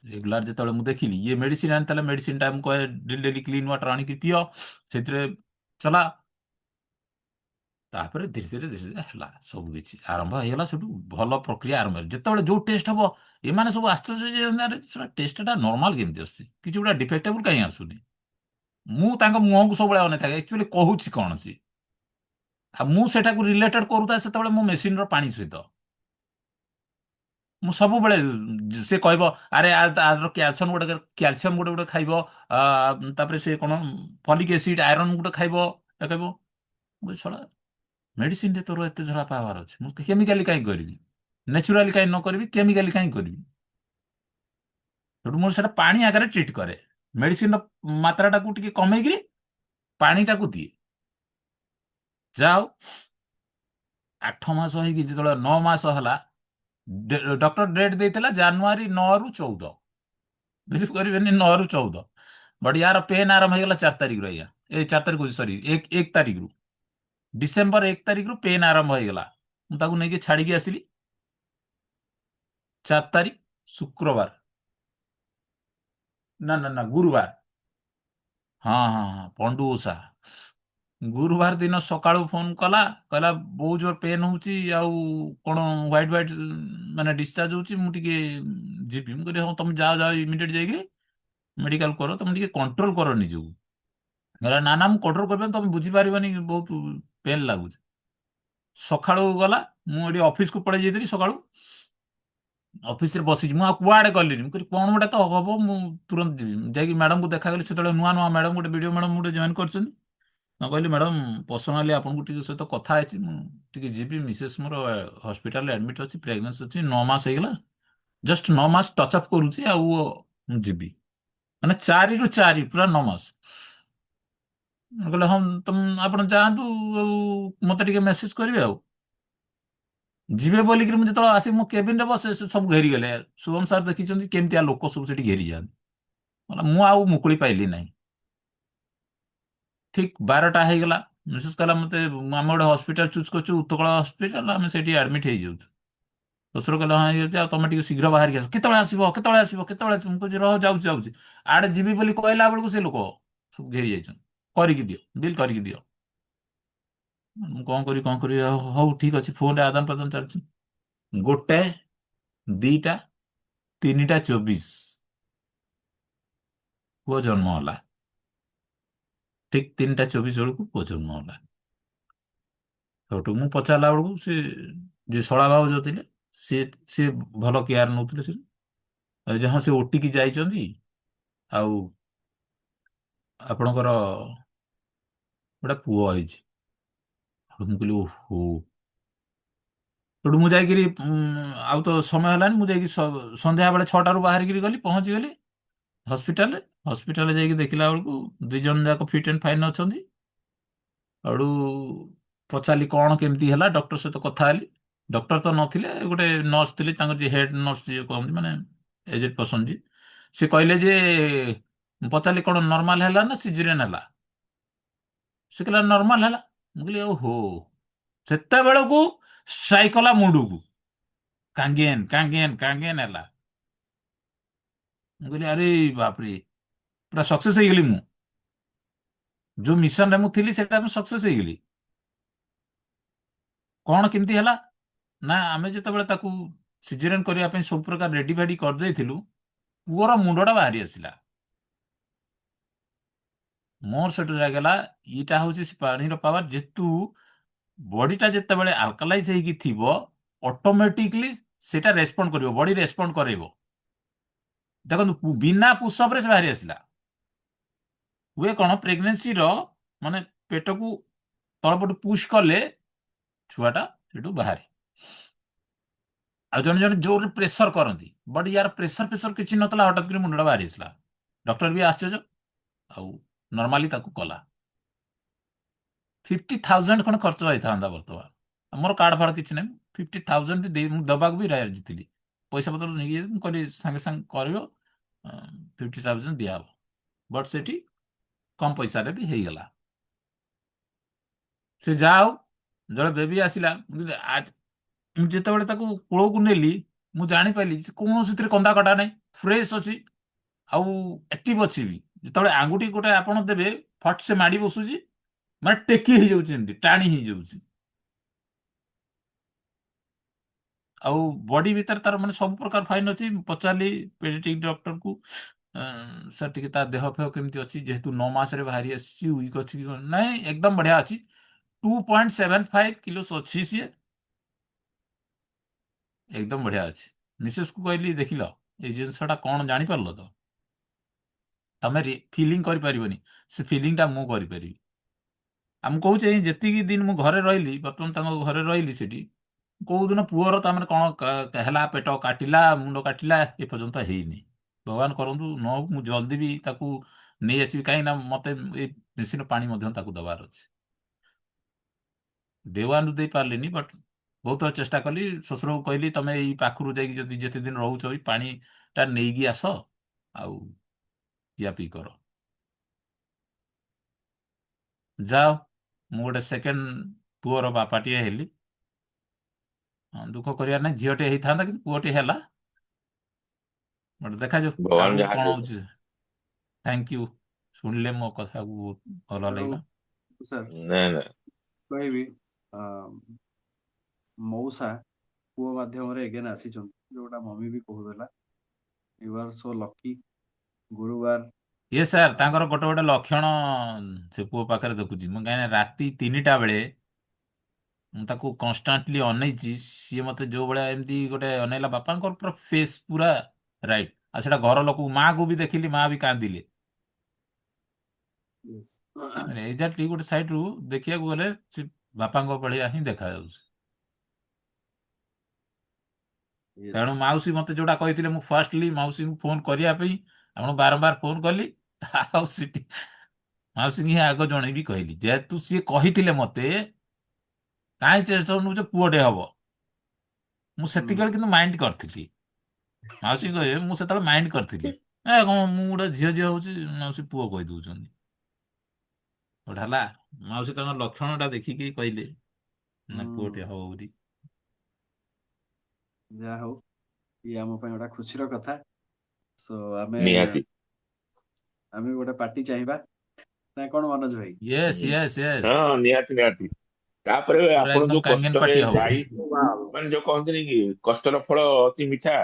ରେଗୁଲାର ଯେତେବେଳେ ମୁଁ ଦେଖିଲି ଇଏ ମେଡିସିନ ଆଣିଥିଲା, ମେଡିସିନଟା ମୁଁ କହେ ଡେଲି ଡେଲି କ୍ଲିନ୍ ୱାଟର ଆଣିକି ପିଅ, ସେଥିରେ ଚଲା। ତାପରେ ଧୀରେ ଧୀରେ ଧୀରେ ଧୀରେ ହେଲା, ସବୁ କିଛି ଆରମ୍ଭ ହେଇଗଲା, ସେଠୁ ଭଲ ପ୍ରକ୍ରିୟା ଆରମ୍ଭ ହେଲା। ଯେତେବେଳେ ଯୋଉ ଟେଷ୍ଟ ହବ, ଏମାନେ ସବୁ ଆଶ୍ଚର୍ଯ୍ୟ ଯେ ଆରେ ସେଟା ଟେଷ୍ଟଟା ନର୍ମାଲ କେମିତି ଆସୁଛି, କିଛି ଗୋଟେ ଡିଫେକ୍ଟେବୁଲ କାହିଁ ଆସୁନି। ମୁଁ ତାଙ୍କ ମୁହଁକୁ ସବୁବେଳେ ଅନେଇଥାଏ, ଆକ୍ଚୁଆଲି କହୁଛି କଣ ସିଏ। ଆଉ ମୁଁ ସେଟାକୁ ରିଲେଟେଡ୍ କରୁଥାଏ ସେତେବେଳେ ମୋ ମେସିନର ପାଣି ସହିତ। ମୁଁ ସବୁବେଳେ ସେ କହିବ ଆରେ ଆର କ୍ୟାଲସିୟମ ଗୋଟେ, କ୍ୟାଲସିୟମ ଗୋଟେ ଗୋଟେ ଖାଇବ, ଆ, ତାପରେ ସେ କଣ ଫଲିକ ଏସିଡ ଆଇରନ୍ ଗୋଟେ ଖାଇବ, ଏ ଖାଇବ। ମୁଁ କହିଲି, ଶଳା ମେଡିସିନରେ ତୋର ଏତେ ଝଡ଼ା ପାୱାର ଅଛି, ମୁଁ କେମିକାଲି କାହିଁ କରିବି, ନ୍ୟାଚୁରାଲି କାହିଁ ନ କରିବି, କେମିକାଲି କାହିଁ କରିବି। ସେଠୁ ମୁଁ ସେଟା ପାଣି ଆଗରେ ଟ୍ରିଟ୍ କରେ, ମେଡିସିନର ମାତ୍ରାଟାକୁ ଟିକେ କମେଇକିରି ପାଣିଟାକୁ ଦିଏ। ଯାଉ 8 ମାସ ହେଇକି ଯେତେବେଳେ 9 ମାସ ହେଲା, ଡକ୍ଟର ଡେଟ୍ ଦେଇଥିଲା ଜାନୁଆରୀ 9 ରୁ 14, ବିଲିଭ କରିବେନି, 9 ରୁ 14। ବଟ୍ ୟାର ପେନ୍ ଆରମ୍ଭ ହେଇଗଲା 4 ତାରିଖରୁ ଆଜ୍ଞା, ଏ 4 ତାରିଖ ସରି, 1 ତାରିଖରୁ, ଡିସେମ୍ବର 1 ତାରିଖରୁ ପେନ୍ ଆରମ୍ଭ ହେଇଗଲା। ମୁଁ ତାକୁ ନେଇକି ଛାଡିକି ଆସିଲି 4 ତାରିଖ, ଶୁକ୍ରବାର, ନା ନା ନା ଗୁରୁବାର, ହଁ ହଁ ହଁ, ପଣ୍ଡୁ ଓଷା। ଗୁରୁବାର ଦିନ ସକାଳୁ ଫୋନ କଲା, କହିଲା ବହୁତ ଜୋର ପେନ୍ ହଉଛି, ଆଉ କଣ ହ୍ୱାଇଟ୍ ହ୍ୱାଇଟ୍ ମାନେ ଡିସଚାର୍ଜ ହଉଛି, ମୁଁ ଟିକେ ଯିବି। ମୁଁ କହିଲି ହଁ ତମେ ଯାଅ ଯାଅ, ଇମିଡିଏଟ୍ ଯାଇକିରି ମେଡିକାଲ କର, ତମେ ଟିକେ କଣ୍ଟ୍ରୋଲ କର ନିଜକୁ। କହିଲା ନା ନା ମୁଁ କଣ୍ଟ୍ରୋଲ କରିପାରିବି, ତମେ ବୁଝିପାରିବନି, ବହୁତ ପେନ୍ ଲାଗୁଛି। ସକାଳୁ ଗଲା, ମୁଁ ଏଠି ଅଫିସକୁ ପଳେଇ ଯାଇଥିଲି ସକାଳୁ, ଅଫିସରେ ବସିଛି, ମୁଁ ଆଉ କୁଆଡେ ଗଲିନି। ମୁଁ କହିଲି କଣ ଗୋଟେ ତ ହବ, ମୁଁ ତୁରନ୍ତ ଯିବି। ଯାଇକି ମ୍ୟାଡମକୁ ଦେଖାକଲି, ସେତେବେଳେ ନୂଆ ନୂଆ ମ୍ୟାଡମ, ଗୋଟେ ଭିଡ଼ିଓ ମ୍ୟାଡମ ଗୋଟେ ଜଏନ୍ କରିଛନ୍ତି। ମୁଁ କହିଲି ମ୍ୟାଡ଼ାମ, ପର୍ସନାଲି ଆପଣଙ୍କୁ ଟିକେ ସହିତ କଥା ହେଇଛି, ମୁଁ ଟିକେ ଯିବି, ମିସେସ୍ ମୋର ହସ୍ପିଟାଲରେ ଆଡମିଟ୍ ଅଛି, ପ୍ରେଗନେନ୍ସି ଅଛି, 9 ମାସ ହେଇଗଲା, ଜଷ୍ଟ 9 ମାସ ଟଚ୍ ଅପ୍ କରୁଛି, ଆଉ ମୁଁ ଯିବି। ମାନେ 4 ରୁ 4 ପୁରା 9 ମାସ। ମୁଁ କହିଲେ ହଁ, ଆପଣ ଯାଆନ୍ତୁ, ଆଉ ମତେ ଟିକେ ମେସେଜ କରିବେ ଆଉ। ଯିବେ ବୋଲିକିରି ମୁଁ ଯେତେବେଳେ ଆସିକି ମୋ କେବିନରେ ବସେ, ସେ ସବୁ ଘେରିଗଲେ। ଶୁଭମ ସାର୍ ଦେଖିଛନ୍ତି କେମିତିଆ ଲୋକ ସବୁ ସେଠି ଘେରିଯାଆନ୍ତି। ମୁଁ ଆଉ ମୁକୁଳି ପାଇଲି ନାହିଁ। ଠିକ 12ଟା ହେଇଗଲା, ମିସେସ୍ କହିଲା ମତେ, ଆମେ ଗୋଟେ ହସ୍ପିଟାଲ ଚୁଜ୍ କରିଛୁ, ଉତ୍କଳ ହସ୍ପିଟାଲ, ଆମେ ସେଇଠି ଆଡମିଟ୍ ହେଇଯାଉଛୁ। ଶ୍ୱଶୁର କହିଲା ହଁ ହେଇଯାଉଛି, ଆଉ ତମେ ଟିକେ ଶୀଘ୍ର ବାହାରିକି ଆସ, କେତେବେଳେ ଆସିବ, କେତେବେଳେ ଆସିବ, କେତେବେଳେ ଆସିବ। ମୁଁ କହୁଛି ରହ, ଯାଉଛି ଯାଉଛି। ଆଡେ ଯିବି ବୋଲି କହିଲା ବେଳକୁ ସେ ଲୋକ ସବୁ ଘେରି ଯାଇଛନ୍ତି, କରିକି ଦିଅ, ବିଲ୍ କରିକି ଦିଅ। ମୁଁ କଣ କରିବି, ହଉ ଠିକ ଅଛି, ଫୋନରେ ଆଦାନ ପ୍ରଦାନ ଚାଲିଛି। 1, 2ଟା, 3ଟା 24 ପୁଅ ଜନ୍ମ ହେଲା। ଠିକ 3ଟା 24 ବେଳକୁ ପୁଅ ଜନ୍ମ ହେଲା। ସେଠୁ ମୁଁ ପଚାରିଲା ବେଳକୁ ସେ ଯିଏ ଶଳା ଭାଉଜ ଥିଲେ, ସିଏ ସିଏ ଭଲ କେୟାର ନଉଥିଲେ। ସେ ଯେ ହଁ ସେ ଓଟିକି ଯାଇଛନ୍ତି, ଆଉ ଆପଣଙ୍କର ଗୋଟେ ପୁଅ ହେଇଛି। ସେଠୁ ମୁଁ କହିଲି ଓହୋ। ସେଠୁ ମୁଁ ଯାଇକିରି ଆଉ ତ ସମୟ ହେଲାନି, ମୁଁ ଯାଇକି ସନ୍ଧ୍ୟା ବେଳେ 6ଟାରୁ ବାହାରିକିରି ଗଲି, ପହଞ୍ଚିଗଲି ହସ୍ପିଟାଲରେ। ହସ୍ପିଟାଲରେ ଯାଇକି ଦେଖିଲା ବେଳକୁ 2 ଜଣ ଯାକ ଫିଟ୍ ଆଣ୍ଡ ଫାଇନ୍ ଅଛନ୍ତି। ଆଡୁ ପଚାରିଲି କଣ କେମିତି ହେଲା, ଡକ୍ଟର ସହିତ କଥା ହେଲି। ଡକ୍ଟର ତ ନଥିଲେ, ଗୋଟେ ନର୍ସ ଥିଲେ, ତାଙ୍କର ଯିଏ ହେଡ୍ ନର୍ସ ଯିଏ କହନ୍ତି, ମାନେ ଏଜେଡ୍ ପର୍ସନ ଯିଏ, ସେ କହିଲେ ଯେ, ମୁଁ ପଚାରିଲି କଣ ନର୍ମାଲ ହେଲା ନା ସିଜରିଆନ୍ ହେଲା। ସେ କହିଲା ନର୍ମାଲ ହେଲା। ମୁଁ କହିଲି ଓହୋ। ସେତେବେଳକୁ ଷ୍ଟ୍ରାଇକ୍ କଲା ମୁଣ୍ଡକୁ, କାଙ୍ଗିଏନ କାଙ୍ଗିଏନ କାଙ୍ଗିଏନ ହେଲା। ମୁଁ କହିଲି ଆରେ ବାପରେ, ପୁରା ସକ୍ସେସ ହେଇଗଲି ମୁଁ। ଯୋଉ ମିଶନରେ ମୁଁ ଥିଲି, ସେଟା ମୁଁ ସକ୍ସେସ ହେଇଗଲି। କଣ କେମିତି ହେଲା ନା, ଆମେ ଯେତେବେଳେ ତାକୁ ସିଜରିଆନ୍ କରିବା ପାଇଁ ସବୁ ପ୍ରକାର ରେଡି ଫେଡି କରିଦେଇଥିଲୁ, ପୁଅର ମୁଣ୍ଡଟା ବାହାରି ଆସିଲା। ମୋର ସେଠୁ ଲାଗିଲା, ଏଇଟା ହଉଛି ସେ ପାଣିର ପାୱାର। ଯେହେତୁ ବଡିଟା ଯେତେବେଳେ ଆଲକାଲାଇଜ ହେଇକି ଥିବ, ଅଟୋମେଟିକଲି ସେଟା ରେସ୍ପଣ୍ଡ କରିବ, ବଡି ରେସ୍ପଣ୍ଡ କରେଇବ। ଦେଖନ୍ତୁ ବିନା ପୁଷପରେ ସେ ବାହାରି ଆସିଲା। ହୁଏ କଣ, ପ୍ରେଗନେନ୍ସିର ମାନେ ପେଟକୁ ତଳପଟୁ ପୁsh କଲେ ଛୁଆଟା ସେଠୁ ବାହାରେ। ଆଉ ଜଣେ ଜଣେ ଜୋରରେ ପ୍ରେସର କରନ୍ତି, ବଟ୍ ୟାର ପ୍ରେସର ପ୍ରେସର କିଛି ନଥିଲା, ହଠାତ୍ କରି ମୁଣ୍ଡଟା ବାହାରି ଆସିଲା। ଡକ୍ଟର ବି ଆଶ୍ଚର୍ଯ୍ୟ, ଆଉ ନର୍ମାଲି ତାକୁ କଲା। 50,000 ଖଣ୍ଡେ ଖର୍ଚ୍ଚ ହେଇଥାନ୍ତା ବର୍ତ୍ତମାନ। ମୋର କାର୍ଡ ଫାର୍ଡ କିଛି ନାହିଁ। 50,000 ବି ମୁଁ ଦେବାକୁ ବି ରାଜି ଥିଲି। ପଇସା ପତ୍ର ନେଇକି ମୁଁ କହିଲି ସାଙ୍ଗେ ସାଙ୍ଗେ କରିବ, 50,000 ଦିଆହବ। ବଟ୍ ସେଠି କମ୍ ପଇସାରେ ବି ହେଇଗଲା। ସେ ଯାହା ହଉ, ଜଣେ ବେବି ଆସିଲା। ମୁଁ ଯେତେବେଳେ ତାକୁ କୋଳକୁ ନେଲି, ମୁଁ ଜାଣିପାରିଲି ସେ କୌଣସିଥିରେ କନ୍ଦା କଟା ନାହିଁ, ଫ୍ରେଶ୍ ଅଛି ଆଉ ଆକ୍ଟିଭ ଅଛି ବି। ଯେତେବେଳେ ଆଙ୍ଗୁଠି ଗୋଟେ ଆପଣ ଦେବେ, ଫଟ୍ ସେ ମାଡ଼ି ବସୁଛି, ମାନେ ଟେକି ହେଇଯାଉଛି, ଏମିତି ଟାଣି ହେଇଯାଉଛି। ଆଉ ବଡି ଭିତରେ ତାର ମାନେ ସବୁ ପ୍ରକାର ଫାଇନ୍ ଅଛି। ମୁଁ ପଚାରିଲି ପେଡିଟ୍ରିକ୍ ଡକ୍ଟରକୁ, ସାର୍ ଟିକେ ତା ଦେହ ଫେହ କେମିତି ଅଛି, ଯେହେତୁ 9 ମାସରେ ବାହାରି ଆସିଛି, ୱିକ୍ ଅଛି କି କଣ? ନାଇଁ, ଏକଦମ ବଢିଆ ଅଛି। 2.75 କିଲୋ ଅଛି ସିଏ, ଏକଦମ ବଢିଆ ଅଛି। ମିସେସ୍ କୁ କହିଲି, ଦେଖିଲ ଏଇ ଜିନିଷଟା କଣ ଜାଣିପାରିଲ ତ? ତମେ ଫିଲିଂ କରିପାରିବନି, ସେ ଫିଲିଂଟା ମୁଁ କରିପାରିବି। ଆଉ ମୁଁ କହୁଛି, ଏଇ ଯେତିକି ଦିନ ମୁଁ ଘରେ ରହିଲି, ବର୍ତ୍ତମାନ ତାଙ୍କ ଘରେ ରହିଲି ସେଠି, କୋଉଦିନ ପୁଅର ତାମାନେ କଣ ହେଲା, ପେଟ କାଟିଲା, ମୁଣ୍ଡ କାଟିଲା, ଏପର୍ଯ୍ୟନ୍ତ ହେଇନି। ଭଗବାନ କରନ୍ତୁ ନ ହଉ। ମୁଁ ଜଲ୍ଦି ବି ତାକୁ ନେଇ ଆସିବି, କାହିଁକି ନା ମତେ ଏଇ ମେସିନ ପାଣି ମଧ୍ୟ ତାକୁ ଦେବାର ଅଛି। ଡେ ୱାନ୍ ଦେଇ ପାରିଲିନି, ବଟ୍ ବହୁତ ଥର ଚେଷ୍ଟା କଲି। ଶ୍ୱଶୁରକୁ କହିଲି, ତମେ ଏଇ ପାଖରୁ ଯାଇକି ଯଦି ଯେତେ ଦିନ ରହୁଛ, ଏଇ ପାଣିଟା ନେଇକି ଆସ, ଆଉ ପିଆ ପିଇ କର। ଯାଅ, ମୁଁ ଗୋଟେ ସେକେଣ୍ଡ ପୁଅର ବାପାଟିଏ ହେଲି। ହଁ, ଦୁଃଖ କରିବାର ନାହିଁ, ଝିଅଟେ ହେଇଥାନ୍ତା କିନ୍ତୁ ପୁଅଟେ ହେଲା। ବଟ୍ ଦେଖାଯାଉ ଭଗବାନ ଆଗକୁ ଯାହା କଣ କରୁଛନ୍ତି। ହଉଛି। Thank you. ଶୁଣିଲେ ମୋ କଥାକୁ ବହୁତ ଭଲ ଆଉ ଲାଗିଲା। ସାର୍ ନାଇଁ ନାଇଁ, କହିବି, ଅ, ମଉସା ପୁଅ ମାଧ୍ୟମରେ ଏଗେନ ଆସିଛନ୍ତି, ଯୋଉଟା ମମି ବି କହୁଥିଲା। You are so lucky. ଗୁରୁବାର ଇଏ ସାର୍, ତାଙ୍କର ଗୋଟେ ଗୋଟେ ଲକ୍ଷଣ ସେ ପୁଅ ପାଖରେ ଦେଖୁଛି ମୁଁ। କାହିଁକିନା ରାତି 3ଟା ବେଳେ ମୁଁ ତାକୁ କନଷ୍ଟାଣ୍ଟଲି ଅନେଇଛି। ସିଏ ମତେ ଯୋଉ ଭଳିଆ ଏମିତି ଗୋଟେ ଅନେଇଲା, ବାପାଙ୍କର ପୁରା ଫେସ୍ ପୁରା ରାଇଟ୍। ଆଉ ସେଟା ଘର ଲୋକକୁ, ମାଆକୁ ବି ଦେଖିଲି, ମା ବି କାନ୍ଦିଲେ। ୟେସ୍ ଏକ୍ଜାକ୍ଟଲି ଗୋଟେ ସାଇଡ୍ ରୁ ଦେଖିବାକୁ ଗଲେ ସେ ବାପାଙ୍କ ଭଳିଆ ହିଁ ଦେଖାଯାଉଛି। ୟେସ୍ ତେଣୁ ମାଉସୀ ମତେ ଯୋଉଟା କହିଥିଲେ, ମୁଁ ଫାଷ୍ଟଲି ମାଉସୀଙ୍କୁ ଫୋନ କରିବା ପାଇଁ ଆପଣ ବାରମ୍ବାର ଫୋନ କଲି। ଆଉ ସେଠି ମାଉସୀଙ୍କୁ ହିଁ ଆଗ ଜଣେଇବି କହିଲି, ଯେହେତୁ ସିଏ କହିଥିଲେ ମତେ କାହିଁ ଚେଷ୍ଟା ନଉଛ, ପୁଅଟେ ହବ। ମୁଁ ସେତିକିବେଳେ କିନ୍ତୁ ମାଇଣ୍ଡ କରିଥିଲି। ମାଉସୀ କହିବେ, ମୁଁ ସେତେବେଳେ ମାଇଣ୍ଡ କରିଥିଲି, କଣ ମୁଁ ଗୋଟେ ଝିଅ ଝିଅ ହଉଛି, ମାଉସୀ ପୁଅ କହିଦଉଛନ୍ତି। ଗୋଟେ ହେଲା, ମାଉସୀ ତାଙ୍କ ଲକ୍ଷଣ ଟା ଦେଖିକି କହିଲେ ନା ପୁଅଟେ ହବ ବୋଲି। ଯାହା ହଉ, ଇଏ ଆମ ପାଇଁ ଗୋଟେ ଖୁସିର କଥା। ସୋ ଆମେ ନିହାତି। ଆମେ ଗୋଟେ ପାର୍ଟି ଚାହିଁବା, ନା କଣ ମନୋଜ ଭାଇ? ୟେସ୍ ହୁଁ। Yes Yes. ହଁ, ନିହାତି ନିହାତି। ତାପରେ ପୁରା ଆପଣ ଏକଦମ ଯୋଉ କାଙ୍ଗେନ କଷ୍ଟରେ ପାର୍ଟି ହବ। ଯାଇ, ମାନେ ଯୋଉ କହନ୍ତିନି କି କଷ୍ଟର ଫଳ ଅତି ମିଠା,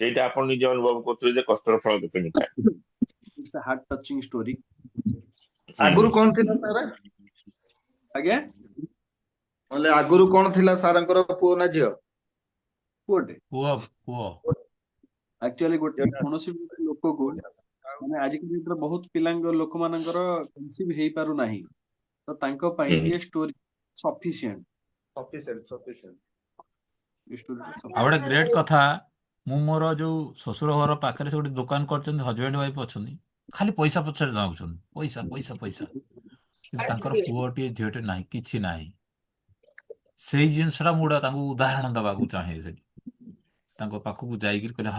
ସେଇଟା ଆପଣ ନିଜେ ଅନୁଭବ କରୁଥିବେ ଯେ କଷ୍ଟର ଫଳ କେତେ ମିଠା। It's a heart touching story. ହୁଁ। ଆଗରୁ କଣ ଥିଲା ସାର୍? ଆଜ୍ଞା, ନହେଲେ ଆଗରୁ କଣ ଥିଲା ସାରଙ୍କର, ପୁଅ ନା ଝିଅ? ପୁଅଟେ। ପୁଅ ପୁଅ। ଆକ୍ଚୁଆଲି ଝିଅଟା କୌଣସି ବି ଗୋଟେ ଲୋକକୁ, ମାନେ ଆଜିକାଲି ଭିତରେ ବହୁତ ଲୋକମାନଙ୍କର କନସିଭ୍ ହେଇପାରୁନାହିଁ, ତ ତାଙ୍କ ପାଇଁ ହୁଁ। ଏ ଷ୍ଟୋରି ସଫିସିଏଣ୍ଟ। Sufficient sufficient. ଏ ଷ୍ଟୋରିଟା ଆଉ ଗୋଟେ ସଫିସିଏଣ୍ଟ। ଗ୍ରେଟ୍ କଥା, ମୁଁ ମୋର ଯୋଉ ଶ୍ୱଶୁର ଘର ପାଖରେ ସେ ଗୋଟେ ଦୋକାନ କରିଛନ୍ତି, ହଜବେଣ୍ଡ ୱାଇଫ୍ ଅଛନ୍ତି, ଖାଲି ପଇସା ପଛରେ ଯାଉଛନ୍ତି, ପଇସା ପଇସା ପଇସା। କିନ୍ତୁ ତାଙ୍କର ପୁଅଟିଏ ଝିଅଟେ ନାହିଁ, କିଛି ନାହିଁ। ସେଇ ଜିନିଷଟା ମୁଁ ଗୋଟେ ତାଙ୍କୁ ଉଦାହରଣ ଦେବାକୁ ଚାହେଁ। ସେଠି ତାଙ୍କ ପାଖକୁ ଯାଇକି କହିଲେ,